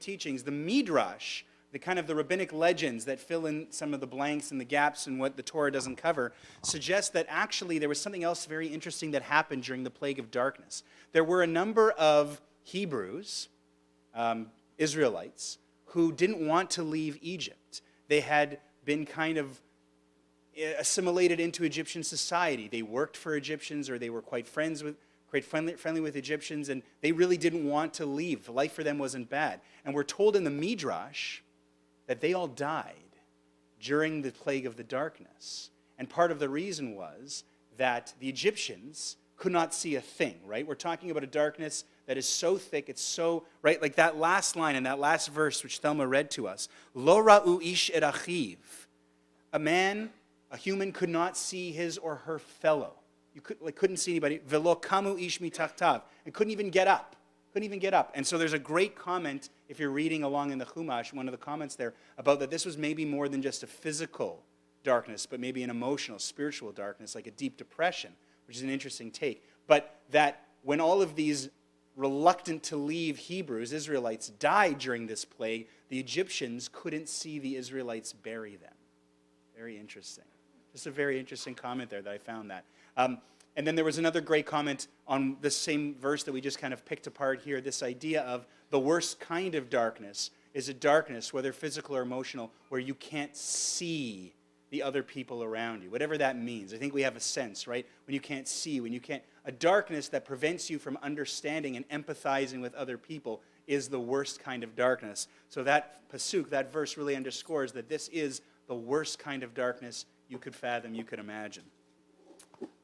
teachings. The Midrash, the kind of the rabbinic legends that fill in some of the blanks and the gaps in what the Torah doesn't cover, suggest that actually there was something else very interesting that happened during the plague of darkness. There were a number of Hebrews, Israelites, who didn't want to leave Egypt. They had been kind of assimilated into Egyptian society. They worked for Egyptians, or they were quite friendly with Egyptians, and they really didn't want to leave. Life for them wasn't bad. And we're told in the Midrash that they all died during the plague of the darkness. And part of the reason was that the Egyptians could not see a thing, right? We're talking about a darkness that is so thick, it's so, right? Like that last line in that last verse which Thelma read to us. Lo ra'u ish et achiv. A human could not see his or her fellow. You couldn't see anybody. Velo kamu ish mitachtav. And couldn't even get up. And so there's a great comment, if you're reading along in the Chumash, one of the comments there, about that this was maybe more than just a physical darkness, but maybe an emotional, spiritual darkness, like a deep depression, which is an interesting take. But that when all of these reluctant to leave Hebrews, Israelites, died during this plague, the Egyptians couldn't see the Israelites bury them. Very interesting. Just a very interesting comment there that I found that. And then there was another great comment on the same verse that we just kind of picked apart here, this idea of the worst kind of darkness is a darkness, whether physical or emotional, where you can't see the other people around you, whatever that means. I think we have a sense, right? When you can't see, a darkness that prevents you from understanding and empathizing with other people is the worst kind of darkness. So that pasuk, that verse really underscores that this is the worst kind of darkness you could fathom, you could imagine.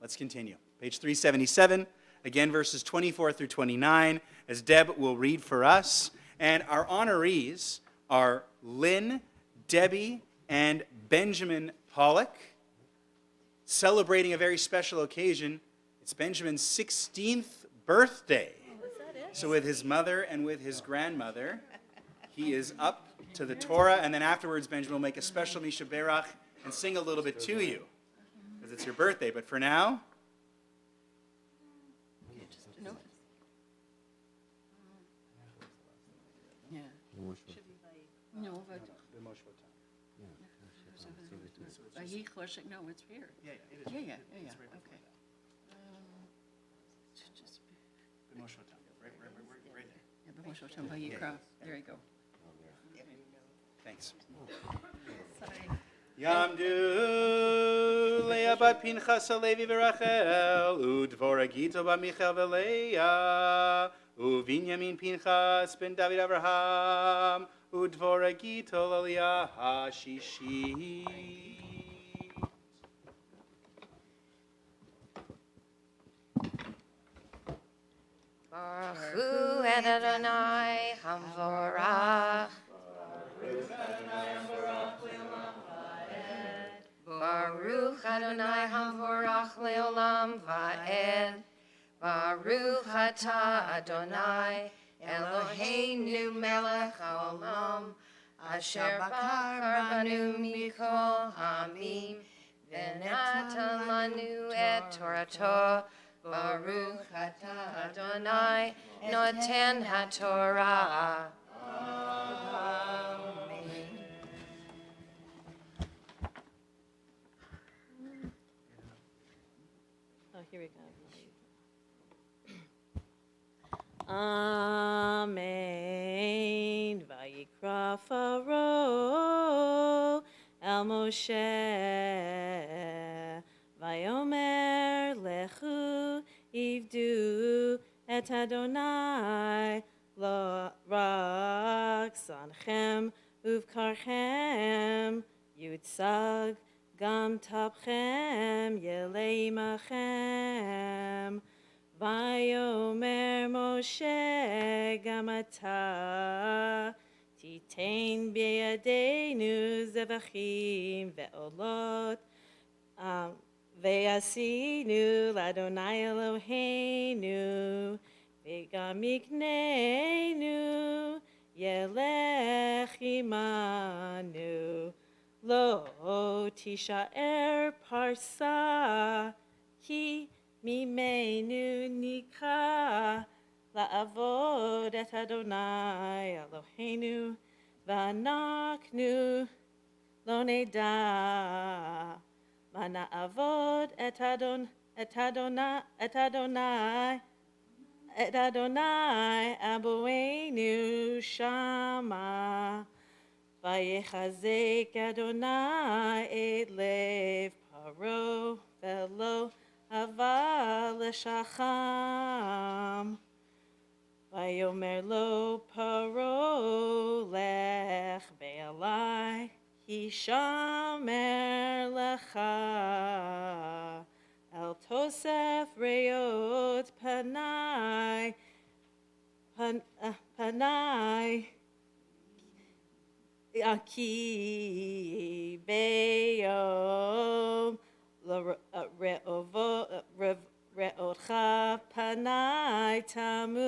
Let's continue. Page 377, again, verses 24 through 29, as Deb will read for us. And our honorees are Lynn, Debbie, and Benjamin Pollock, celebrating a very special occasion. It's Benjamin's 16th birthday. So with his mother and with his grandmother, he is up to the Torah, and then afterwards Benjamin will make a special Misha Berach and sing a little bit to you, because it's your birthday. But for now, No, but no, it's here. Yeah, it is. Yeah. It's right before Okay. Right there. Yeah, B'moshotam Vayikra. There you go. Thanks. Yamdu Leah bat Pinchas Levi v'Rachel Udvora Gito bat Michal v'Leah Uvinyamin Pinchas ben David Avraham Udvora Gito Laliah Hashishi. Baruch Hu et Adonai Hamvorach. Baruch Adonai Hamvorach Leolam Va'ed. Baruch Atah Adonai Eloheinu Melech Haolam Asher Bachar Banu Mikol Hamim V'natan Lanu et Torato. Baruch Atah Adonai Noten HaTorah. Oh, here we go. Amen. Vayikra Pharaoh El Moshe Vayomer Lechu Ivdu et Adonai Lo Rak Sanchem ובקרכם יוצג גם טפכם ילי עמכם. ויאמר משה גם אתה תיתן בידינו זבחים ועולות ועשינו לאדוני אלוהינו וגם יקננו ילך עמנו. לא תישאר פרסה כי ממנו נקרא לעבוד את אדוני אלוהינו ואנחנו לא נדע מה נעבוד את אדוני אבונו שמה. ויחזק אדוני את לב פרעה ולא אהבה לשכם. ויאמר לו פרעה לך בעלי הישמר לך. אל תוסף רעות פני כי ביום ראותך פני תמוד.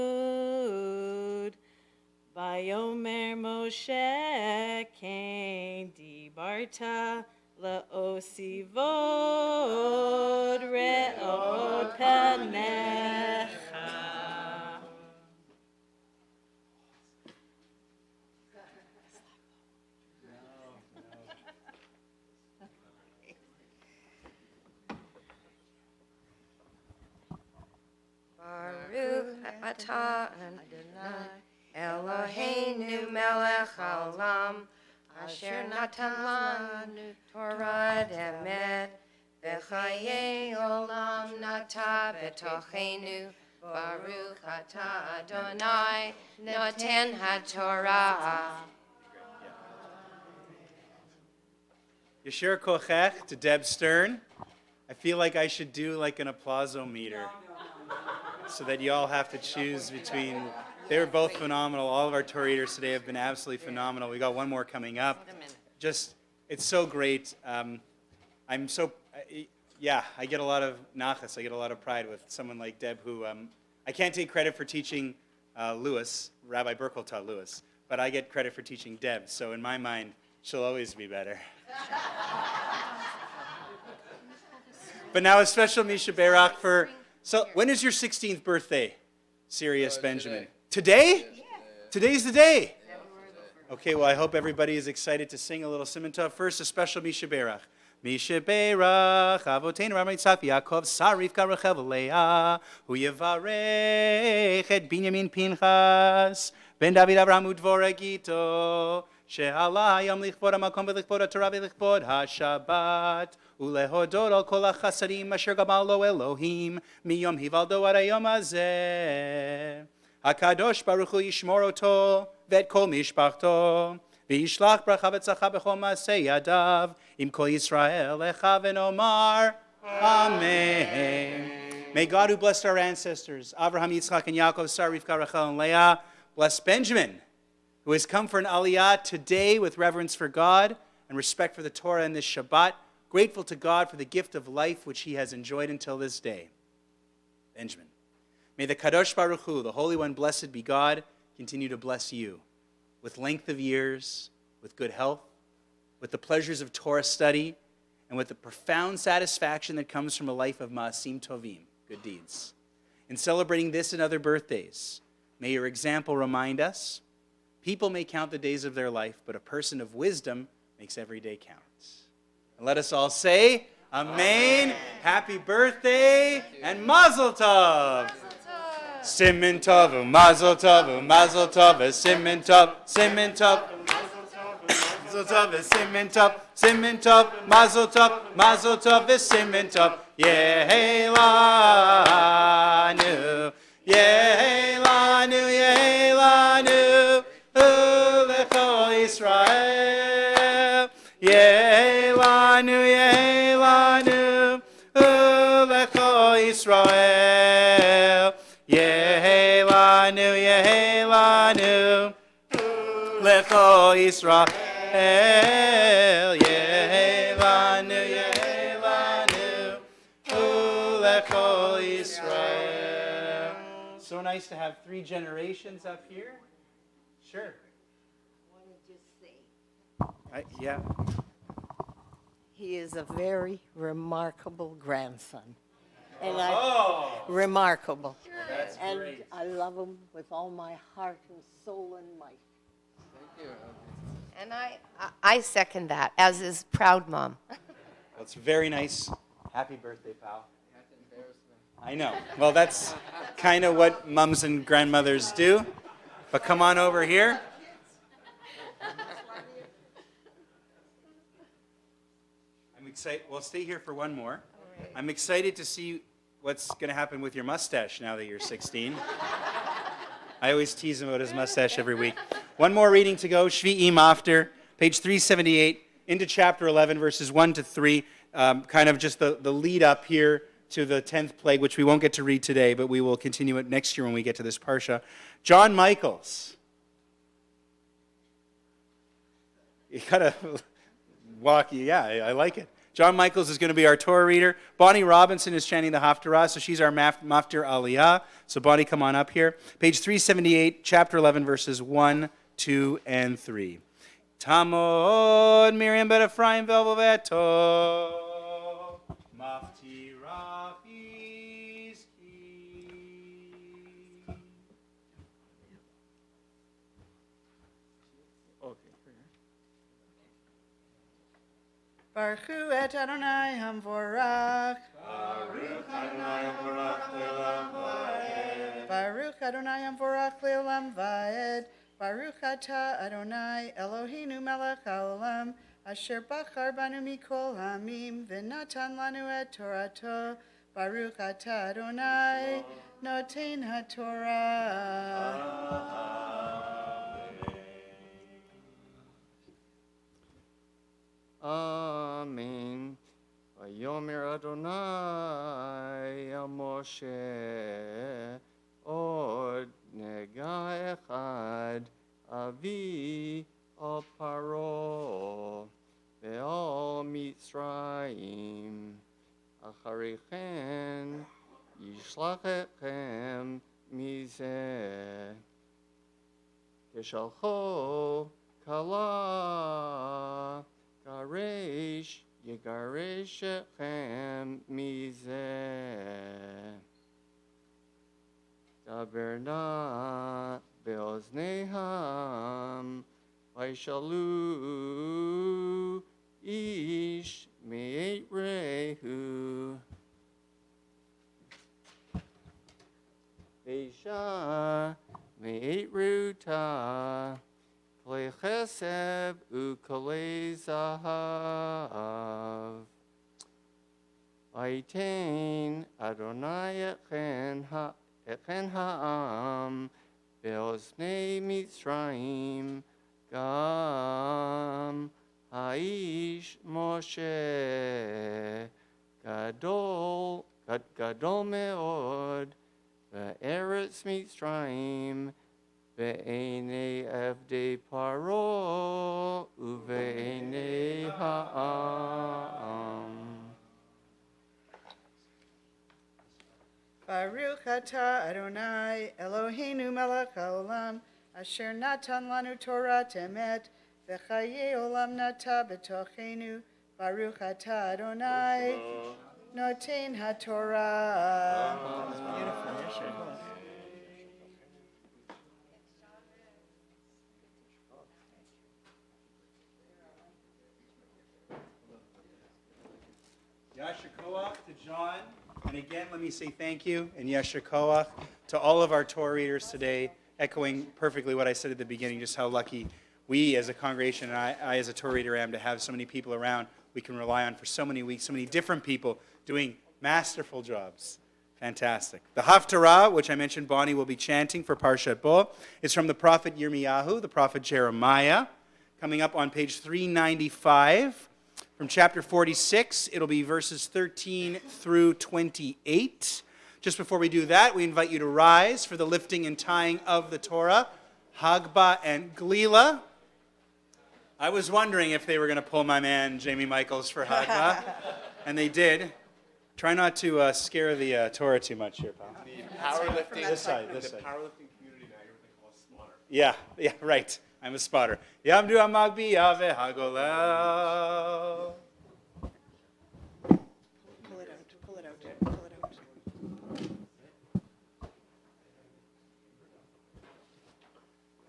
ויאמר משה כן דיברת להוסיף עוד ראות פניך. Baruch atah Adonai Eloheinu melech haolam asher natan lanu Torah emet v'chayei olam nata b'tochenu. Baruch atah Adonai noten haTorah. Yasher kochech to Deb Stern. I feel like I should do like an applause-o-meter so that you all have to choose between. They were both phenomenal. All of our Torah readers today have been absolutely phenomenal. We got one more coming up. Just, it's so great. I get a lot of nachas. I get a lot of pride with someone like Deb who, I can't take credit for teaching Lewis. Rabbi Burkle taught Lewis, but I get credit for teaching Deb. So in my mind, she'll always be better. But now a special Misha Berach for, so when is your 16th birthday, Sirius Benjamin? Today? Today's the day. Okay, well, I hope everybody is excited to sing a little Siman Tov. First, a special Misha Berach. Misha Berach, Avoteinu Rabbi Yitzchak Yaakov, Sarivka Rachel Leah, Hu Yevarech et Binyamin Pinchas, Ben David Avraham Udvora Gito, She'ala Hayom Lichvod HaMakom V'Lichvod HaTorah V'Lichvod HaShabbat, Ulehodot al Kol HaChasadim Asher Gamal Lo Elohim, Miyom Hivaldo Ad Hayom Hazeh. HaKadosh Baruch Hu Yishmor Oto V'et Kol Mishpachto V'yishlach Bracha V'tzacha B'chol Ma'aseh Yadav Im Kol Yisrael Echa V'nomar Amen. May God who blessed our ancestors, Avraham, Yitzchak, and Yaakov, Sarah, Rivka, Rachel, and Leah, bless Benjamin, who has come for an aliyah today with reverence for God and respect for the Torah in this Shabbat, grateful to God for the gift of life which he has enjoyed until this day. Benjamin. May the Kadosh Baruch Hu, the Holy One, blessed be God, continue to bless you with length of years, with good health, with the pleasures of Torah study, and with the profound satisfaction that comes from a life of Ma'asim Tovim, good deeds. In celebrating this and other birthdays, may your example remind us, people may count the days of their life, but a person of wisdom makes every day count. And let us all say, Amen. Happy birthday and Mazel Tov. Siman Tov, Mazel Tov, Mazel Tov, Siman Tov, Siman Tov, Mazel Tov, Siman Tov, Siman Tov, Mazel Tov, Mazel Tov, Siman Tov, Yehelanu, Yehelanu, Yehelanu, Ulecho Yisrael. Yehelanu, Yehelanu, Ulecho Yisrael. Yehelanu, Yehelanu, Lecho Yisrael. Yehelanu, Yehelanu, Ulecho Yisrael. So nice to have 3 generations up here. Sure. Yeah. He is a very remarkable grandson. And remarkable. That's And great. I love him with all my heart and soul and might. Thank you. And I second that, as is proud mom. That's very nice. Happy birthday, pal. I know. Well, that's kind of what mums and grandmothers do. But come on over here. I'm excited. Well, stay here for one more. I'm excited to see what's going to happen with your mustache now that you're 16. I always tease him about his mustache every week. One more reading to go. Shvi'im after, page 378, into chapter 11, verses 1 to 3. Kind of just the lead up here to the 10th plague, which we won't get to read today, but we will continue it next year when we get to this parsha. John Michaels. You gotta walk, yeah, I like it. John Michaels is going to be our Torah reader. Bonnie Robinson is chanting the Haftarah, so she's our Maftir Aliyah. So Bonnie, come on up here. Page 378, chapter 11, verses 1, 2, and 3. Tamod Miriam bet Ephraim velveto Maftira Iski. Baruch hu et Adonai Hamvorach. Baruch Adonai Hamvorach le'olam va'ed. Baruch Adonai Hamvorach le'olam va'ed. Baruch atah Adonai Eloheinu melech haolam, asher bachar banu mikol hamim, v'natan lanu et Torato. Baruch atah Adonai noten haTorah. Amen. Vayomer Adonai el Moshe od nega echad avi al paro ve'al Mitzrayim acharichem yishlachem mizeh keshalcho kala Garesh, Yegaresh Echem Mizeh. Daberna Beozneham, Vaishalu Ish Me'et Rehu. Veisha Me'et Ruta. Kle chesed ukle zahav. Vaitain Adonai echen ha'am be'oznei Mitzrayim gam ha'ish Moshe gadol me'od ve'eretz Mitzrayim Ve'enei avdei paro uve'enei ha'am. Baruch atah Adonai Eloheinu melech haolam, asher natan lanu Torah emet, v'chayei olam nata b'tochenu. Baruch atah Adonai noten haTorah. That was beautiful. Yes, it was. Yasher Koach to John. And again, let me say thank you and Yasher Koach to all of our Torah readers today, echoing perfectly what I said at the beginning, just how lucky we as a congregation and I as a Torah reader am to have so many people around we can rely on for so many weeks, so many different people doing masterful jobs. Fantastic. The Haftarah, which I mentioned Bonnie will be chanting for Parshat Bo, is from the prophet Yirmiyahu, the prophet Jeremiah. coming up on page 395. From chapter 46, it'll be verses 13 through 28. Just before we do that, we invite you to rise for the lifting and tying of the Torah, Hagba and Glila. I was wondering if they were going to pull my man Jamie Michaels for Hagba, and they did. Try not to scare the Torah too much here, pal. Powerlifting. This side, this side. Powerlifting community now, you're what they call a spotter. Yeah, right. I'm a spotter. Yamdu amagbi ave hagolel. Pull it out, pull it out, pull it out.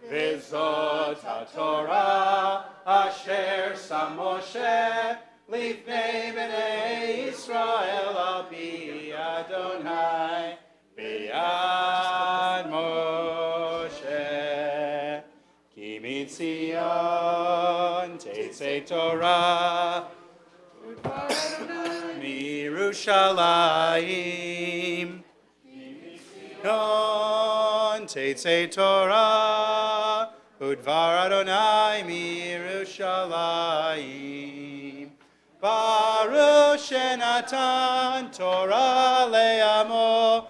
V'zot haTorah asher sam Moshe lifnei bnei Yisrael al pi Adonai b'yad Moshe ki mitzion tetzei Torah miYerushalayim Yon tetzei Torah udvar Adonai miYerushalayim Baruch shenatan Torah le'amo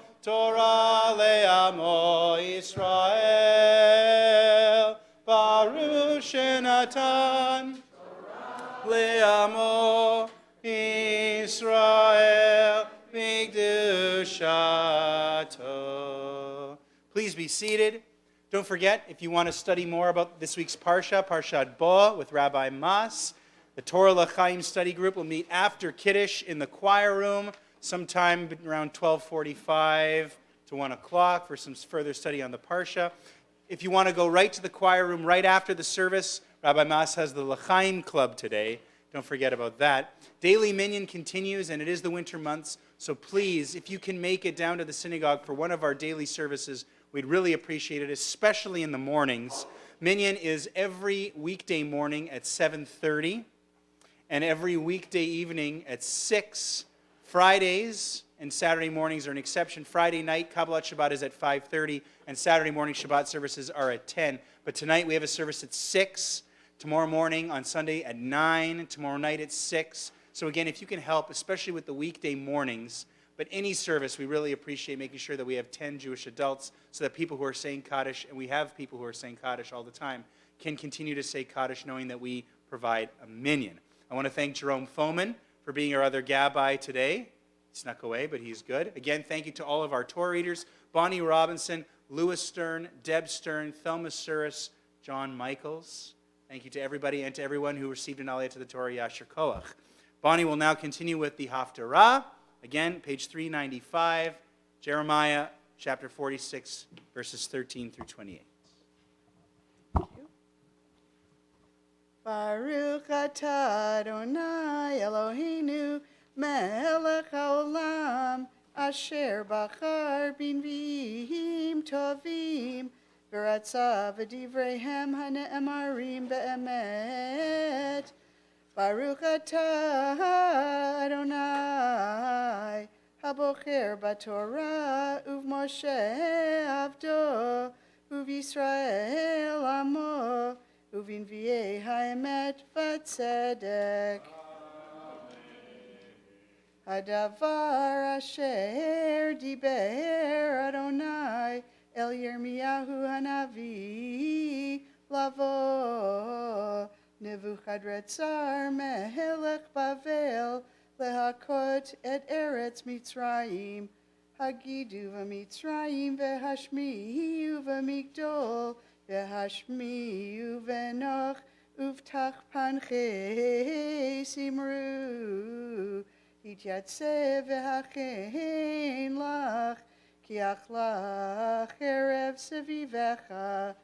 Yisrael Baruch shenatan le'amo Yisrael Mikdushato. Please be seated. Don't forget, if you want to study more about this week's Parsha, Parshat Bo with Rabbi Mas, the Torah L'Chaim study group will meet after Kiddush in the choir room sometime around 12:45 to 1 o'clock for some further study on the Parsha. If you want to go right to the choir room right after the service, Rabbi Mas has the L'Chaim Club today. Don't forget about that. Daily Minyan continues, and it is the winter months, so please, if you can make it down to the synagogue for one of our daily services, we'd really appreciate it, especially in the mornings. Minyan is every weekday morning at 7:30, and every weekday evening at 6. Fridays and Saturday mornings are an exception. Friday night, Kabbalat Shabbat is at 5:30, and Saturday morning Shabbat services are at 10. But tonight we have a service at 6. Tomorrow morning on Sunday at 9, tomorrow night at 6. So again, if you can help, especially with the weekday mornings, but any service, we really appreciate making sure that we have 10 Jewish adults so that people who are saying Kaddish, and we have people who are saying Kaddish all the time, can continue to say Kaddish knowing that we provide a minyan. I want to thank Jerome Foman for being our other Gabbai today. He snuck away, but he's good. Again, thank you to all of our Torah readers, Bonnie Robinson, Louis Stern, Deb Stern, Thelma Suris, John Michaels. Thank you to everybody and to everyone who received an aliyah to the Torah Yasher Koach. Bonnie will now continue with the Haftarah. Again, page 395, Jeremiah chapter 46, verses 13 through 28. Baruch atah Adonai Eloheinu melech haolam asher bachar b'nviim tovim v'ratza v'divreihem hane'emarim be'emet. Baruch atah Adonai habocher b'Torah uv'Moshe avdo uv'Yisrael amo Uvinviei haemet v'tzedek. Hadavar asher diber Adonai el Yirmiyahu hanavi lavo Nebuchadrezzar melech Bavel lehakot et eretz Mitzrayim hagidu v'Mitzrayim v'hashmiu v'migdol V'hashmiu v'noch uvtach panches imru Hityatzev v'hachein lach Ki achlach erev sevivecha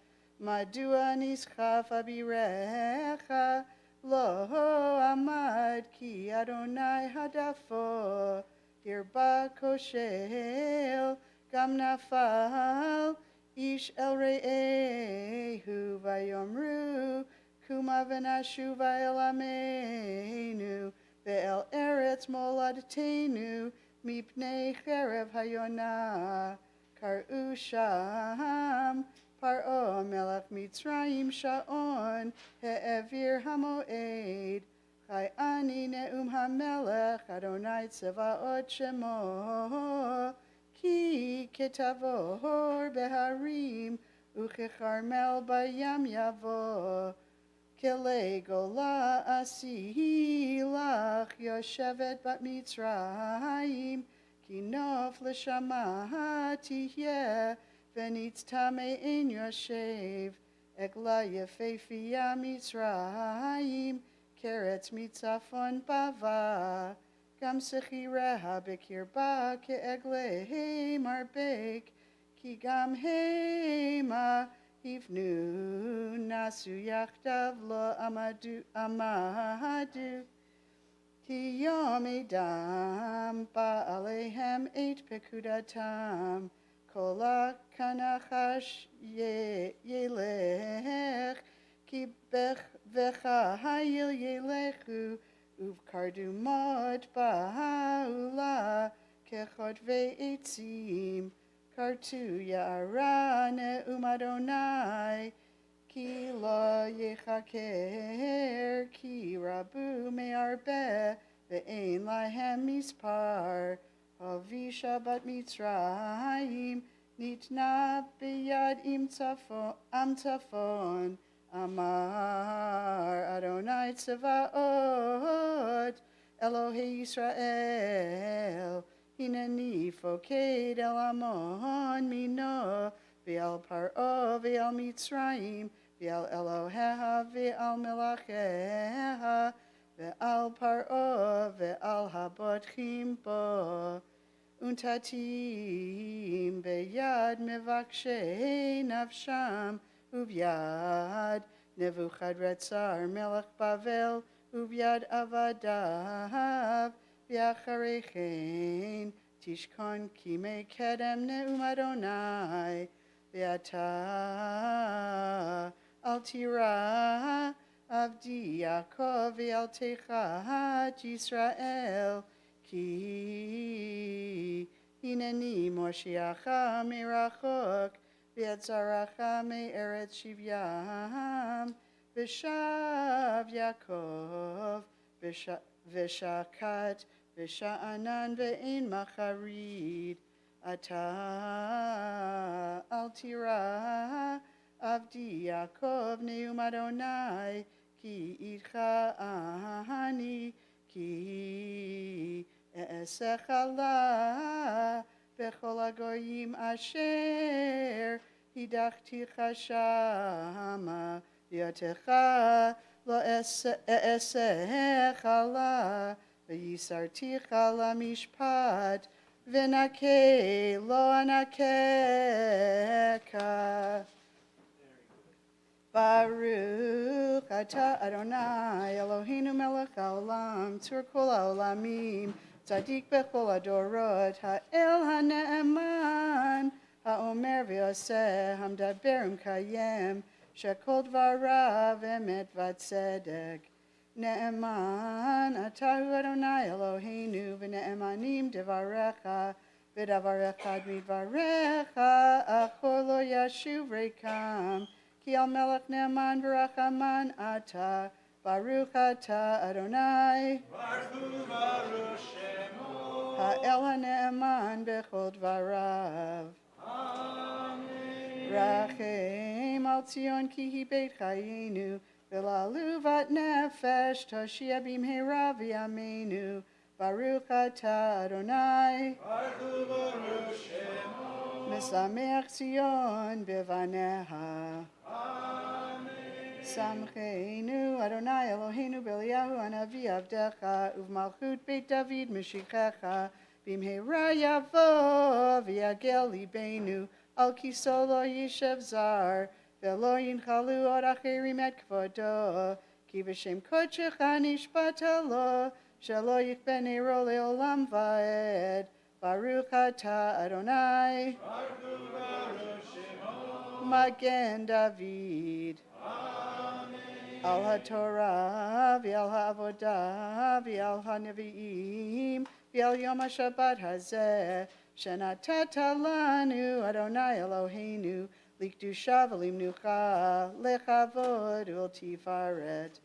Madua nischaf abirecha Lo amad ki Adonai hadafo Dirba koshel gam nafal Ish el re'ehu vayomru kuma v'nashu v'el amenu ve'el eretz moladtenu mipnei cherev hayonah kar'u sham Paro melech Mitzrayim sha'on he'evir hamoed. Chai ani ne'um hamelech Adonai tzevaot shemo. Ki ketavor beharim uchecharmel bayam yavo. Kele gola asilach yoshevet bat Mitzrayim. Ki nof l'shama tihyeh v'nitz tamei ein yoshev. Egla yefefiya Mitzrayim keretz mitzafon bava. Gam sechireha bekirba ke'egle marbek. Ki gam hema Hivnu nasu yachdav lo amadu. Ki yom edam ba'alehem et pekudatam. Kola kanachash yelech. Ki becha hayil yelechu. Uvkardu mod ba'ula. Kechot ve'etzim. Kartu ya'arane umadonai, ki lo yechaker, ki rabu me'arbe, ve'ein lahem mispar, havisha bat Mitzrayim, nitna biyad amtafon, amar Adonai tzevaot, Elohei Yisrael, Hineni foked el amon mino, ve'al paro ve'al Mitzrayim, ve'al Eloheha ve'al melacheha, ve'al paro ve'al habotchim bo, untatim beyad mevakshe nafsham, uvyad Nebuchadrezzar melech Bavel, uvyad avadav, V'acharechein tishkon kimei kedem ne'um Adonai V'ata al tira avdi Yaakov v'al techat Yisrael ki hineni Moshiacha merachok v'yatzaracha me'eretz shivyam v'shav Yaakov v'shakat V'sha'anan ve'ein macharid, ata al tira avdi Yaakov ne'um Adonai, ki idcha ani, ki e'esecha la, bechol hagoyim asher, hidachticha shama, v'yotecha lo e'esecha la, V'yisarticha lamishpat, v'nakeh lo anakeka. Baruch atah Adonai Eloheinu melech haolam, tzur kol haolamim, tzadik bechol hadorot, ha'el ha'ne'eman, ha'omer v'yoseh, hamdaber u'mkayem, shekol dvarav emet v'tzedek. Ne'eman atahu Adonai Eloheinu v'ne'emanim devarecha v'davarecha midvarecha achor lo yashuv rekam ki al melech ne'eman v'rachaman ata baruch ata Adonai baruch shemo ha'el ha'ne'eman b'chol dvarav Amen Rachem al Tzion ki hi beit chayenu V'laluvat nefesh toshia b'mheira v'yameinu Baruch atah Adonai Baruch shemo Mesameach Tzion b'vaneha Amen Samcheinu Adonai Eloheinu b'Eliyahu hanavi avdecha Uv'malchut Beit David Meshichecha b'mheira yavo v'yagel libeinu Al kiso lo yishev zar V'lo yinchalu od acherim et kvodo, ki v'shem kodshecha nishbata lo, shelo yichben eiro le'olam va'ed. Baruch atah Adonai. Baruch shemo. Magen David. Amen. Al ha'torah, v'al ha'avodah, v'al ha'nevi'im, v'al yom ha'shabbat hazeh, shenatata lanu Adonai Eloheinu, Likdusha v'limnucha, lechavod ultifaret.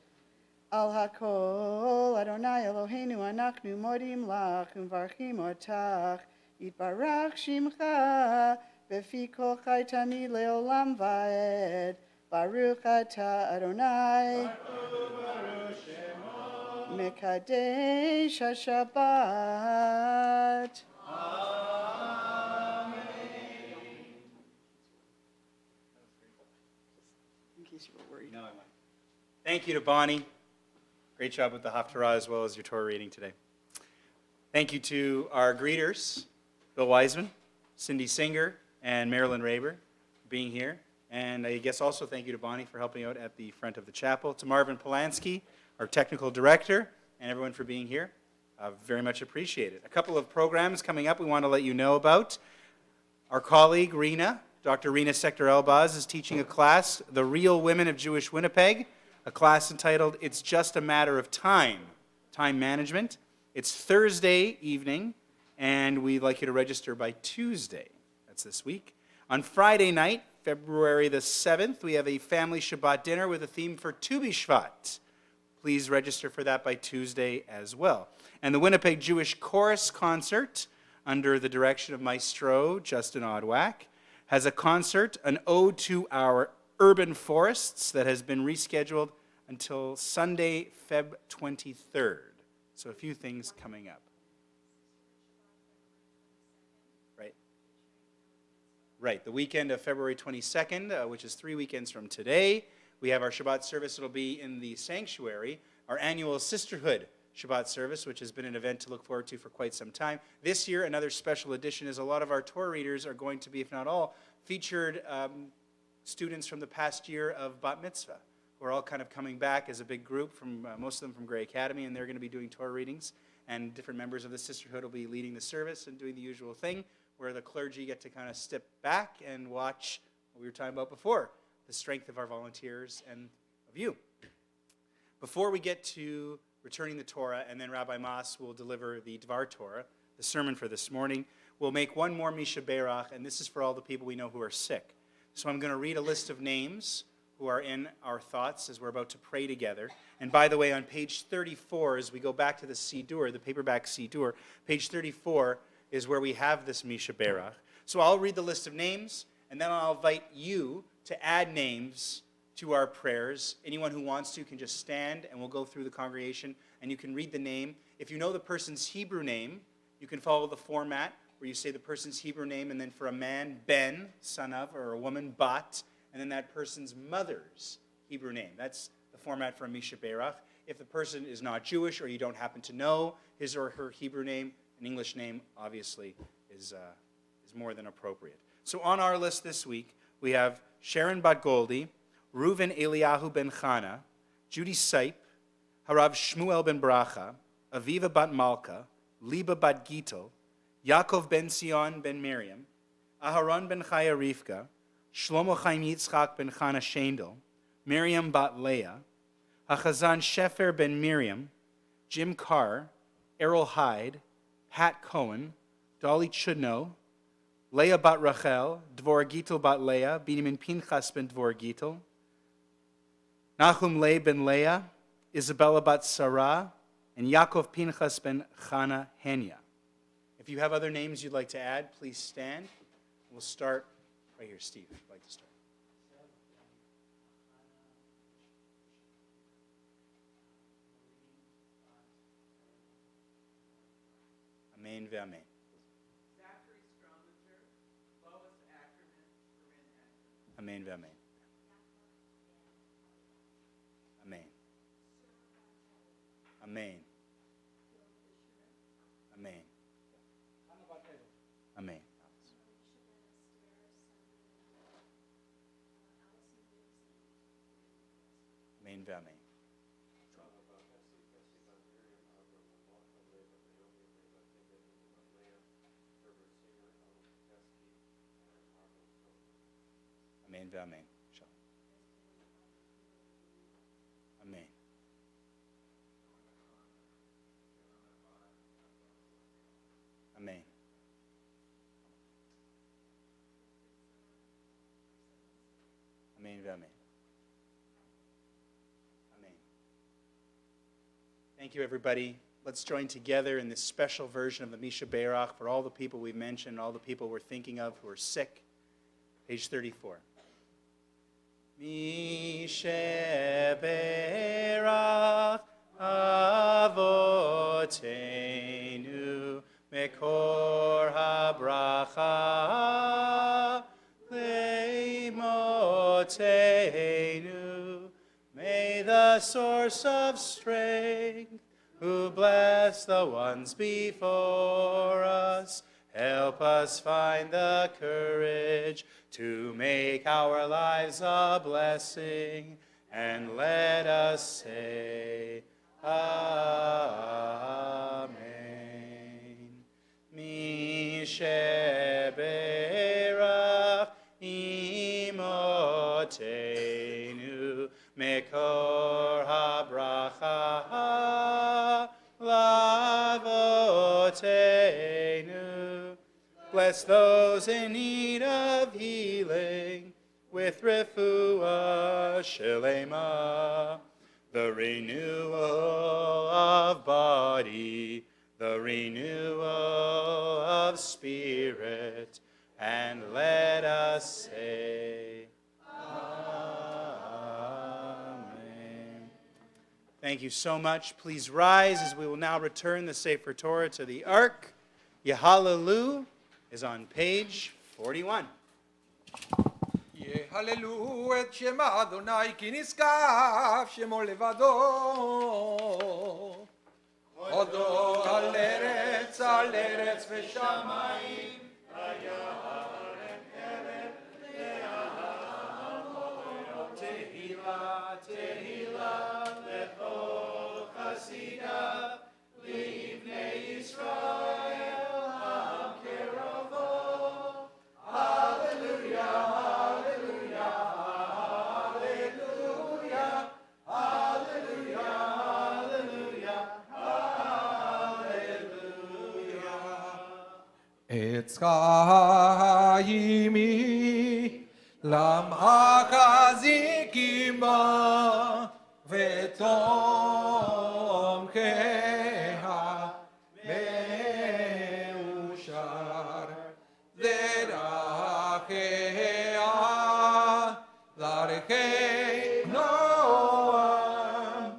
Al hakol, Adonai Eloheinu, anachnu modim lach, umvarchim otach, yitbarach shimcha, befi kol chaytani leolam vaed, Baruch atah Adonai, Mekadesh HaShabbat. In case you were worried. No, I won't. Thank you to Bonnie. Great job with the Haftarah as well as your Torah reading today. Thank you to our greeters, Bill Wiseman, Cindy Singer, and Marilyn Raber for being here. And I guess also thank you to Bonnie for helping out at the front of the chapel. To Marvin Polanski, our technical director, and everyone for being here. Very much appreciated. A couple of programs coming up we want to let you know about. Our colleague, Rena, Dr. Rena Sector-Elbaz, is teaching a class, The Real Women of Jewish Winnipeg, a class entitled It's Just a Matter of Time, Time Management. It's Thursday evening, and we'd like you to register by Tuesday. That's this week. On Friday night, February the 7th, we have a family Shabbat dinner with a theme for Tu B'Shvat. Please register for that by Tuesday as well. And the Winnipeg Jewish Chorus Concert, under the direction of Maestro Justin Odwack, has a concert, an ode to our urban forests, that has been rescheduled until Sunday, Feb 23rd. So a few things coming up. Right, the weekend of February 22nd, which is 3 weekends from today, we have our Shabbat service. It'll be in the sanctuary, our annual Sisterhood Shabbat service, which has been an event to look forward to for quite some time. This year, another special addition is a lot of our Torah readers are going to be, if not all, featured students from the past year of Bat Mitzvah, who are all kind of coming back as a big group, from most of them from Gray Academy, and they're going to be doing Torah readings, and different members of the Sisterhood will be leading the service and doing the usual thing, where the clergy get to kind of step back and watch what we were talking about before, the strength of our volunteers and of you. Before we get to returning the Torah, and then Rabbi Mas will deliver the Dvar Torah, the sermon for this morning, we'll make one more Misha Berach, and this is for all the people we know who are sick. So I'm going to read a list of names who are in our thoughts as we're about to pray together. And by the way, on page 34, as we go back to the Siddur, the paperback Siddur, page 34 is where we have this Misha Berach. So I'll read the list of names, and then I'll invite you to add names to our prayers. Anyone who wants to can just stand, and we'll go through the congregation, and you can read the name. If you know the person's Hebrew name, you can follow the format where you say the person's Hebrew name, and then for a man, Ben, son of, or a woman, Bat, and then that person's mother's Hebrew name. That's the format for a Misha Berach. If the person is not Jewish, or you don't happen to know his or her Hebrew name, an English name, obviously, is more than appropriate. So on our list this week, we have Sharon Bat Goldi, Reuven Eliyahu ben Chana, Judy Sipe, Harav Shmuel ben Bracha, Aviva Bat Malka, Liba Bat Gittel, Yaakov ben Sion ben Miriam, Aharon ben Chaya Rivka, Shlomo Chaim Yitzchak ben Chana Shendel, Miriam Bat Leah, Hachazan Shefer ben Miriam, Jim Carr, Errol Hyde, Pat Cohen, Dolly Chudno, Leah Bat Rachel, Dvor Gittel Bat Leah, Binyamin Pinchas ben Dvor Gittel, Nahum Leah ben Leah, Isabella Bat Sarah, and Yaakov Pinchas ben Chana Henya. If you have other names you'd like to add, please stand. We'll start right here. Steve, if you'd like to start. Amen ve'amen. Zachary Strominger, Lois Ackerman, Corinne Ackerman. Amen ve'amen. Amen. Amen. Amen. Amen. Amen ve'amen. Amen ve'amen. Amen. Amen. Amen. Amen. Thank you, everybody. Let's join together in this special version of the Misha Berach for all the people we've mentioned, all the people we're thinking of who are sick. Page 34. Misha Berach Avotenu Mekor HaBracha Leimotenu. May the source of strength, who bless the ones before us, help us find the courage to make our lives a blessing, and let us say, Amen. Misheberach imotenu mekor habracha lavotenu. Bless those in need of healing with refuah shelema, the renewal of body, the renewal of spirit, and let us say, Amen. Thank you so much. Please rise as we will now return the Sefer Torah to the Ark. Yehalelu is on page 41. יהללו את שם אדוני כי נשגב שמו לבדו. הודו על ארץ ושמיים. תהילה, תהילה לכל חסידיו, לבני ישראל עם קרבו. Hallelujah, hallelujah, hallelujah, hallelujah, hallelujah, hallelujah. Etz chaimi למחזיקים בה ותומכיה מאושר דרכיה דרכי נועם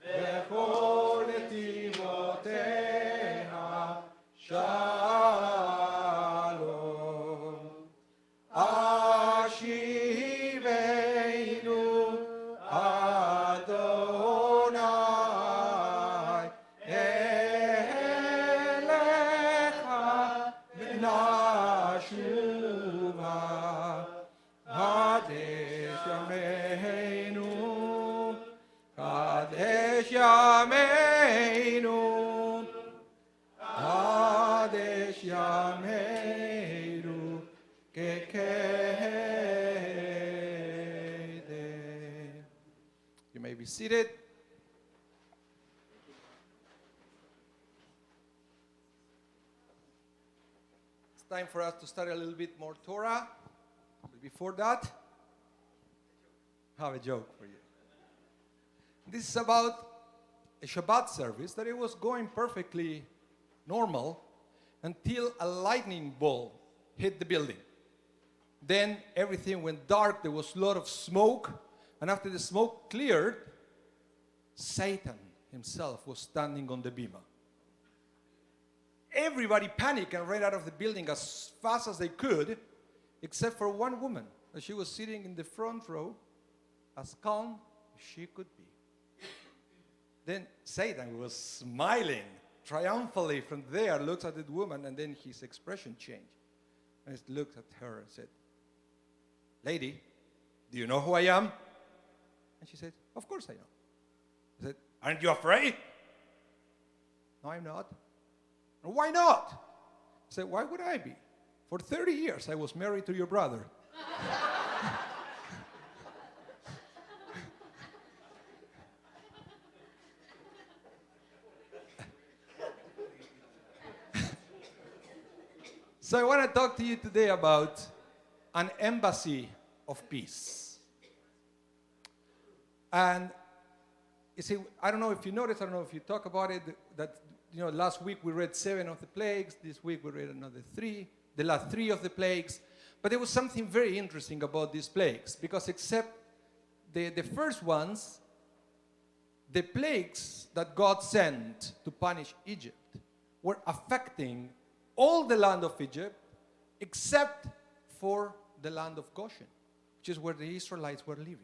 וכל נתיבותיה שלום. אשיבנו אדוני אליך ונשובה קדש ימינו קדש ימינו קדש ימינו You may be seated. It's time for us to study a little bit more Torah. But before that, I have a joke for you. This is about a Shabbat service that it was going perfectly normal until a lightning bolt hit the building. Then everything went dark, there was a lot of smoke, and after the smoke cleared, Satan himself was standing on the bima. Everybody panicked and ran out of the building as fast as they could, except for one woman. She was sitting in the front row, as calm as she could be. Then Satan was smiling triumphantly from there, looks at the woman, and then his expression changed. And he looked at her and said, "Lady, do you know who I am?" And she said, "Of course I know." He said, "Aren't you afraid?" "No, I'm not." "Why not?" I said, "Why would I be? For 30 years I was married to your brother." So I want to talk to you today about an embassy of peace. And you see, I don't know if you noticed, I don't know if you talk about it, that last week we read 7 of the plagues. This week we read another 3, the last 3 of the plagues. But there was something very interesting about these plagues, because except the first ones, the plagues that God sent to punish Egypt were affecting all the land of Egypt except for the land of Goshen, which is where the Israelites were living.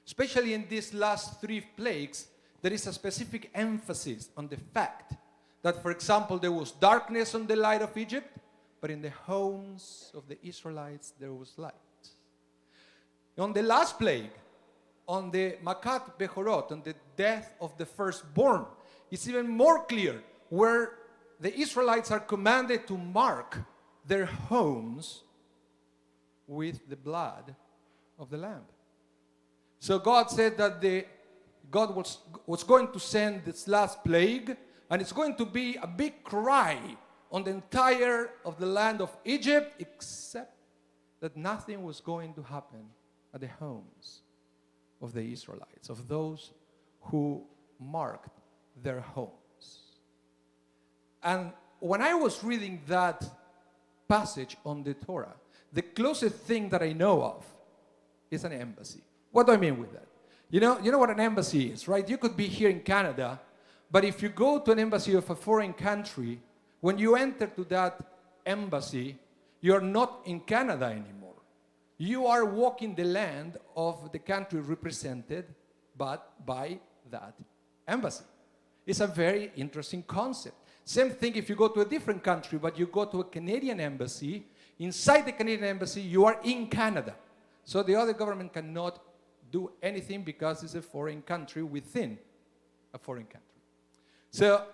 Especially in these last 3 plagues, there is a specific emphasis on the fact that, for example, there was darkness on the light of Egypt, but in the homes of the Israelites there was light. On the last plague, on the Makat Bechorot, on the death of the firstborn, it's even more clear, where the Israelites are commanded to mark their homes with the blood of the Lamb. So God said that God was going to send this last plague, and it's going to be a big cry on the entire of the land of Egypt, except that nothing was going to happen at the homes of the Israelites, of those who marked their homes. And when I was reading that passage on the Torah, the closest thing that I know of is an embassy. What do I mean with that? You know what an embassy is, right? You could be here in Canada, but if you go to an embassy of a foreign country, when you enter to that embassy, you're not in Canada anymore. You are walking the land of the country represented by that embassy. It's a very interesting concept. Same thing if you go to a different country, but you go to a Canadian embassy. Inside the Canadian embassy, you are in Canada. So the other government cannot do anything because it's a foreign country within a foreign country. So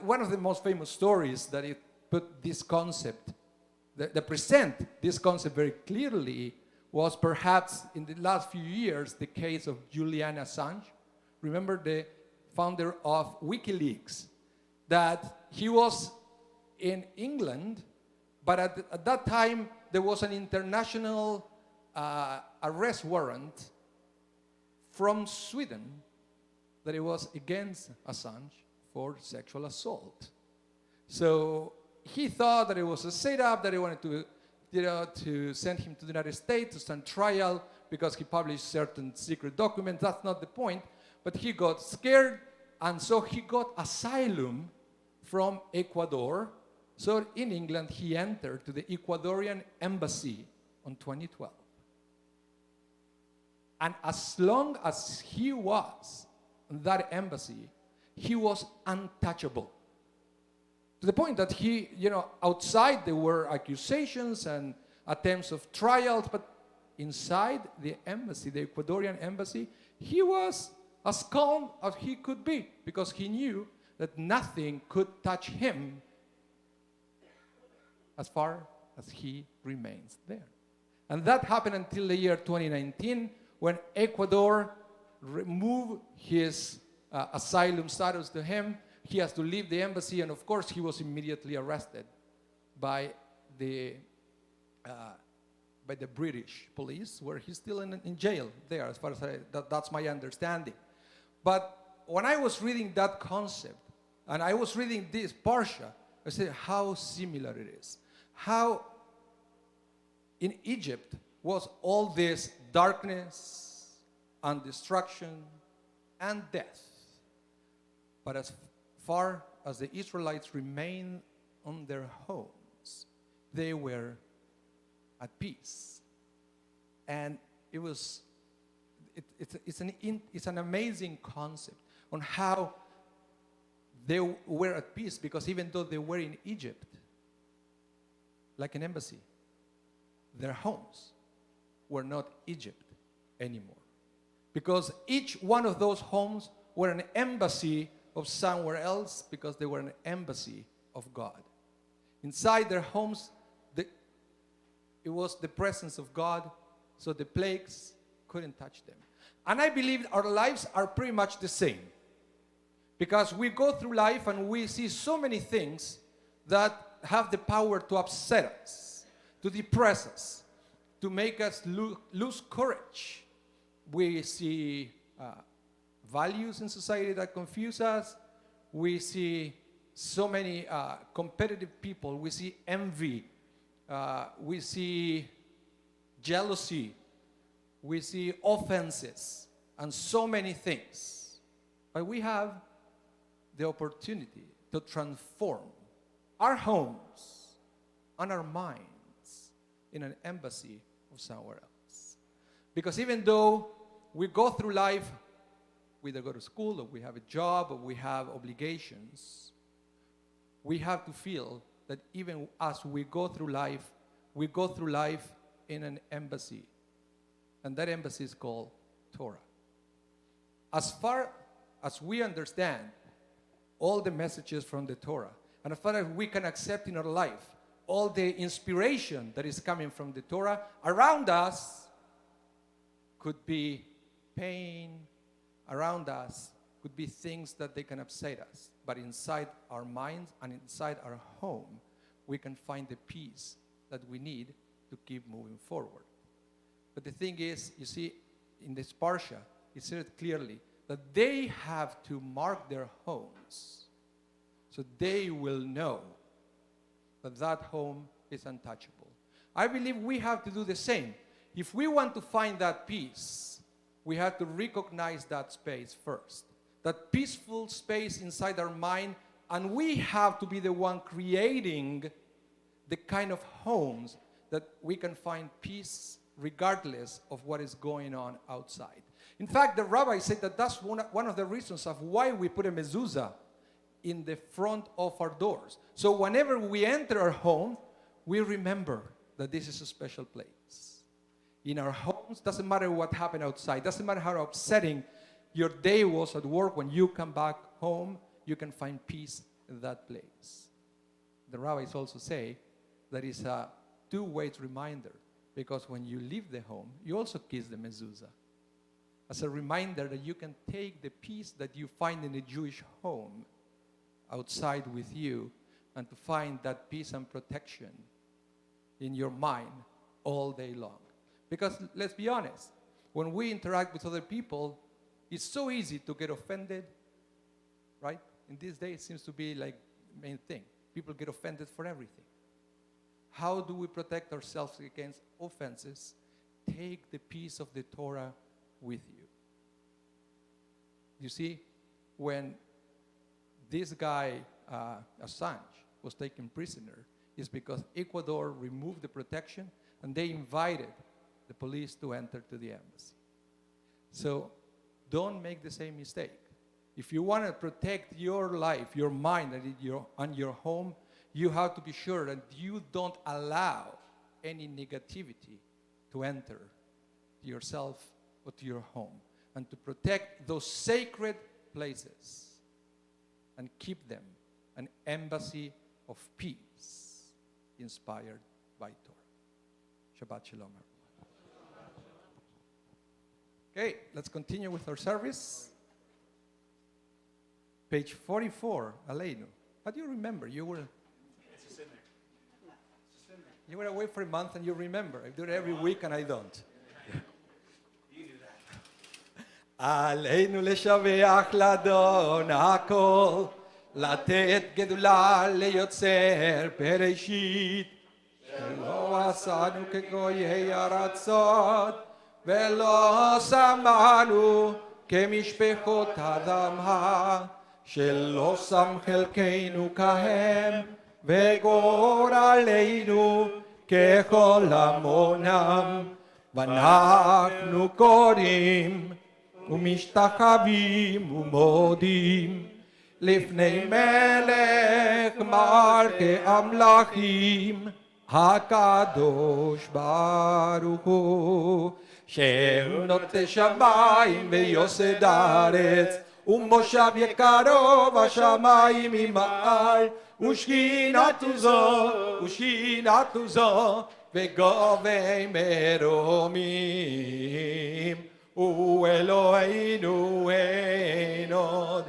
one of the most famous stories that it put this concept, that present this concept very clearly, was perhaps in the last few years the case of Julian Assange. Remember, the founder of WikiLeaks, that he was in England, but at that time there was an international arrest warrant from Sweden that it was against Assange for sexual assault. So he thought that it was a setup, that he wanted to send him to the United States to stand trial because he published certain secret documents. That's not the point. But he got scared, and so he got asylum from Ecuador. So in England, he entered to the Ecuadorian embassy on 2012. And as long as he was in that embassy, he was untouchable. To the point that he, outside there were accusations and attempts of trials, but inside the embassy, the Ecuadorian embassy, he was as calm as he could be, because he knew that nothing could touch him as far as he remains there. And that happened until the year 2019, when Ecuador removed his asylum status to him. He has to leave the embassy, and of course he was immediately arrested by the British police, where he's still in jail there, as far as that's my understanding. But when I was reading that concept, and I was reading this Parsha, I said how similar it is. How in Egypt was all this darkness and destruction and death. But as far as the Israelites remained on their homes, they were at peace. And it's an amazing concept on how they were at peace, because even though they were in Egypt, like an embassy, their homes were not Egypt anymore. Because each one of those homes were an embassy of somewhere else, because they were an embassy of God. Inside their homes, it was the presence of God, so the plagues couldn't touch them. And I believe our lives are pretty much the same, because we go through life and we see so many things that have the power to upset us, to depress us, to make us lose courage. We see values in society that confuse us. We see so many competitive people. We see envy. We see jealousy. We see offenses and so many things. But we have the opportunity to transform our homes and our minds in an embassy of somewhere else. Because even though we go through life, we either go to school or we have a job or we have obligations, we have to feel that even as we go through life in an embassy. And that embassy is called Torah. As far as we understand all the messages from the Torah, and as far as we can accept in our life all the inspiration that is coming from the Torah, around us could be pain, around us could be things that they can upset us. But inside our minds and inside our home, we can find the peace that we need to keep moving forward. But the thing is, you see, in this parsha, it says clearly that they have to mark their homes so they will know that that home is untouchable. I believe we have to do the same. If we want to find that peace, we have to recognize that space first, that peaceful space inside our mind, and we have to be the one creating the kind of homes that we can find peace regardless of what is going on outside. In fact, the rabbi said that that's one of the reasons of why we put a mezuzah in the front of our doors. So whenever we enter our home, we remember that this is a special place. In our homes, doesn't matter what happened outside, doesn't matter how upsetting your day was at work, when you come back home, you can find peace in that place. The rabbis also say that it's a two-way reminder, because when you leave the home, you also kiss the mezuzah as a reminder that you can take the peace that you find in a Jewish home outside with you, and to find that peace and protection in your mind all day long. Because let's be honest, when we interact with other people, it's so easy to get offended, right? In these days, it seems to be like the main thing. People get offended for everything. How do we protect ourselves against offenses? Take the peace of the Torah with you. You see, when this guy, Assange, was taken prisoner, is because Ecuador removed the protection and they invited the police to enter to the embassy. So don't make the same mistake. If you want to protect your life, your mind, and your home, you have to be sure that you don't allow any negativity to enter to yourself or to your home, and to protect those sacred places and keep them an embassy of peace inspired by Torah. Shabbat Shalom, everyone. Okay, let's continue with our service. Page 44, Aleinu. How do you remember? You were away for a month and you remember. I do it every week and I don't. עלינו לשבח לאדון הכל, לתת גדולה ליוצר בראשית, שלא עשנו כגויי ארצות, ולא שמנו כמשפחות אדמה, שלא שם חלקנו כהם, וגורלנו ככל המונם, ואנחנו קוראים ומשתחווים ומודים לפני מלך מלכי המלכים הקדוש ברוך הוא, שהוא נוטה שמיים ויוסד ארץ, ומושב יקרו בשמיים ממעל, ושכינתו זו וגובי מרומים. ואלוהינו אין עוד,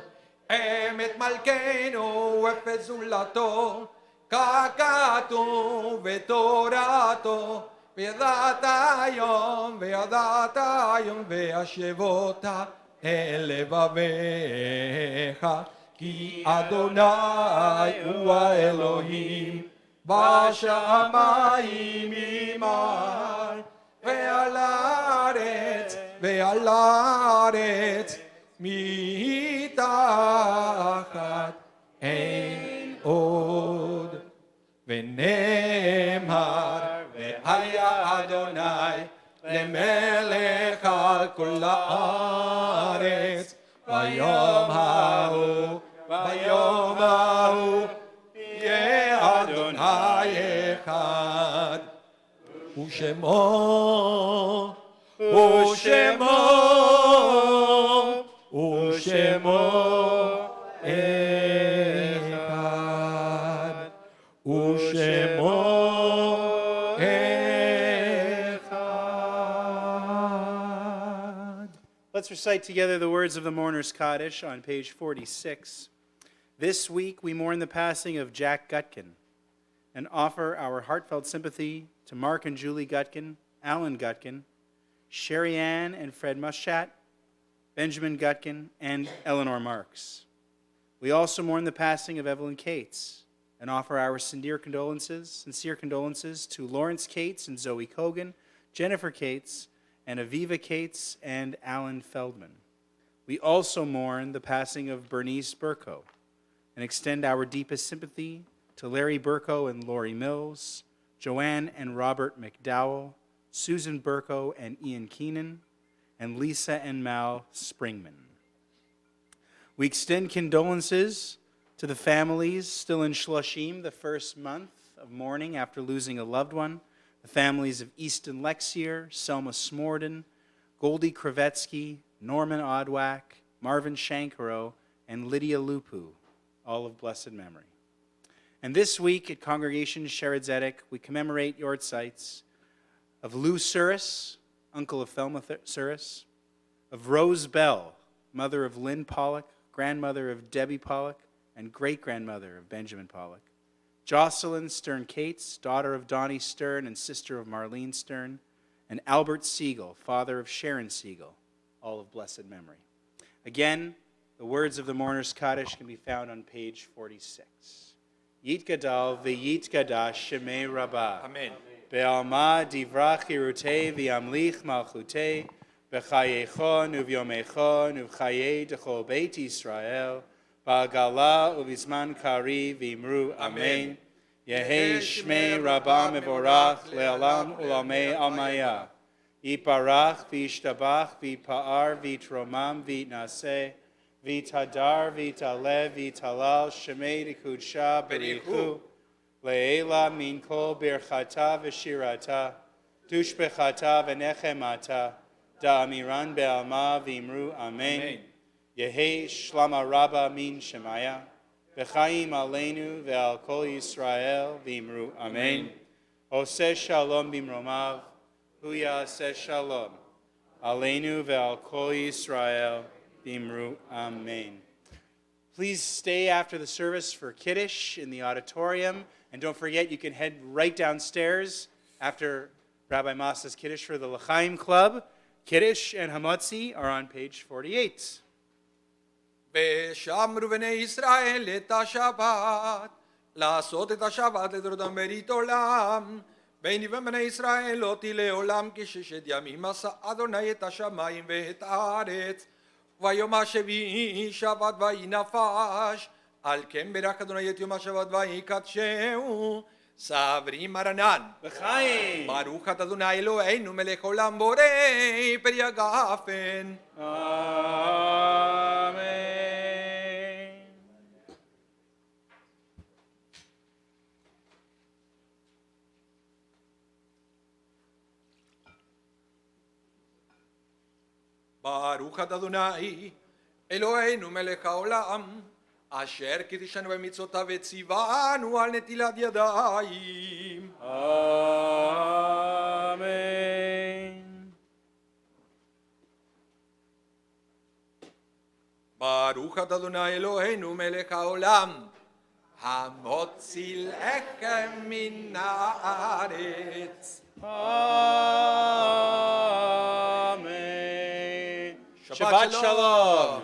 אמת מלכנו אפס זולתו, ככתוב בתורתו, וידעת היום והשבות אל לבביך, כי אדוני הוא האלוהים, בשמיים ממעל, ועל הארץ מתחת אין עוד. ונאמר, והיה אדוני למלך על כל הארץ, ביום ההוא יהיה אדוני אחד, ושמו אחד, ושמו אחד. Let's recite together the words of the Mourner's Kaddish on page 46. This week we mourn the passing of Jack Gutkin and offer our heartfelt sympathy to Mark and Julie Gutkin, Alan Gutkin, Sherry Ann and Fred Muschat, Benjamin Gutkin, and Eleanor Marks. We also mourn the passing of Evelyn Cates and offer our sincere condolences to Lawrence Cates and Zoe Kogan, Jennifer Cates, and Aviva Cates and Alan Feldman. We also mourn the passing of Bernice Burko and extend our deepest sympathy to Larry Burko and Lori Mills, Joanne and Robert McDowell, Susan Burko and Ian Keenan, and Lisa and Mal Springman. We extend condolences to the families still in Shloshim, the first month of mourning after losing a loved one, the families of Easton Lexier, Selma Smorden, Goldie Kravetsky, Norman Odwack, Marvin Shankaro, and Lydia Lupu, all of blessed memory. And this week at Congregation Shered Zedek, we commemorate Yortzites of Lou Suris, uncle of Thelma Suris, of Rose Bell, mother of Lynn Pollock, grandmother of Debbie Pollock, and great-grandmother of Benjamin Pollock, Jocelyn Stern Cates, daughter of Donnie Stern and sister of Marlene Stern, and Albert Siegel, father of Sharon Siegel, all of blessed memory. Again, the words of the Mourner's Kaddish can be found on page 46. Yit Gadal v'yit Gadash Shemei Rabbah. Amen. Be'alma divrach hirutei v'yamlich malchutei b'chayecho u'v'yomecho u'v'chayei d'chol beit Yisrael ba'agala u'v'zman kari v'imru Amen. Yehei Shmei Rabbah mevorach le'olam u'lamei amaya. Yiparach v'yishtabach v'yipa'ar v'yitromam v'yitnaseh v'yitadar v'yitalev v'yitalal Shemei d'kudsha b'richu Le'ela min kol birchata v'shirata, tushbechata v'nechemata, da'amiran be'alma v'imru Amen. Yehei shlama rabba min shemaya, v'chaim aleinu ve'al kol Yisrael v'imru Amen. Oseh shalom bimromav, hu ya'aseh shalom, aleinu ve'al kol Yisrael v'imru Amen. Please stay after the service for Kiddush in the auditorium. And don't forget, you can head right downstairs after Rabbi Masa's Kiddush for the L'chaim Club. Kiddush and Hamotzi are on page 48. ושמרו בני ישראל את השבת, לעשות את השבת לדורותם ברית עולם. ביני ובני ישראל לא תהיה לעולם, כי ששת ימים עשה אדוני את השמיים ואת הארץ. ויום השביעי שבת ויהי נפש, על כן ברך אדוני את יום השבת ויקדשהו. סברי מרנן L'chaim. ברוך אתה אדוני אלוהינו מלך עולם בורא פרי הגפן. Amen. ברוך אתה אדוני אלוהינו מלך העולם אשר קידשנו במצוותיו וציוונו על נטילת ידיים. Amen. ברוך אתה אדוני אלוהינו מלך העולם המוציא לחם מן הארץ. Amen. Shabbat Shalom.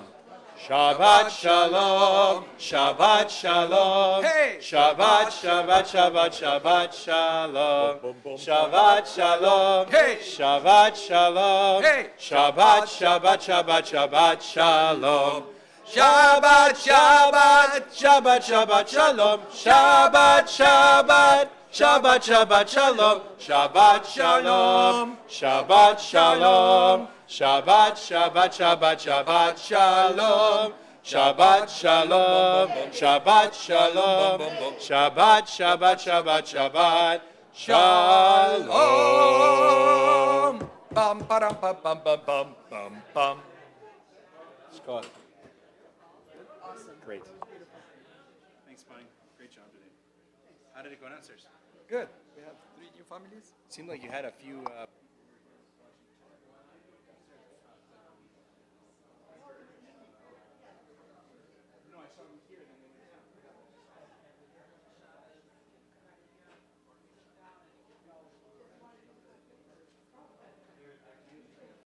Shabbat Shalom. Shabbat Shalom. Hey! Shabbat, Shabbat, Shabbat, Shabbat Shalom. Shabbat Shalom. Hey! Shabbat Shalom. Hey! Shabbat, Shabbat, Shabbat, Shabbat Shalom. Shabbat, Shabbat. Shabbat, Shabbat Shalom. Shabbat, Shabbat. Shabbat, Shabbat Shalom. Shabbat Shalom. Shabbat Shalom. Shabbat, Shabbat, Shabbat, Shabbat Shalom. Shabbat Shalom. Shabbat Shalom. Shabbat, Shabbat, Shabbat, Shabbat Shalom. Bum, ba-dum, bum, bum, bum, bum, bum, bum. Scott. Great. Thanks, Bonnie. Great job today. How did it go downstairs? Good. We have 3 new families. Seemed like you had a few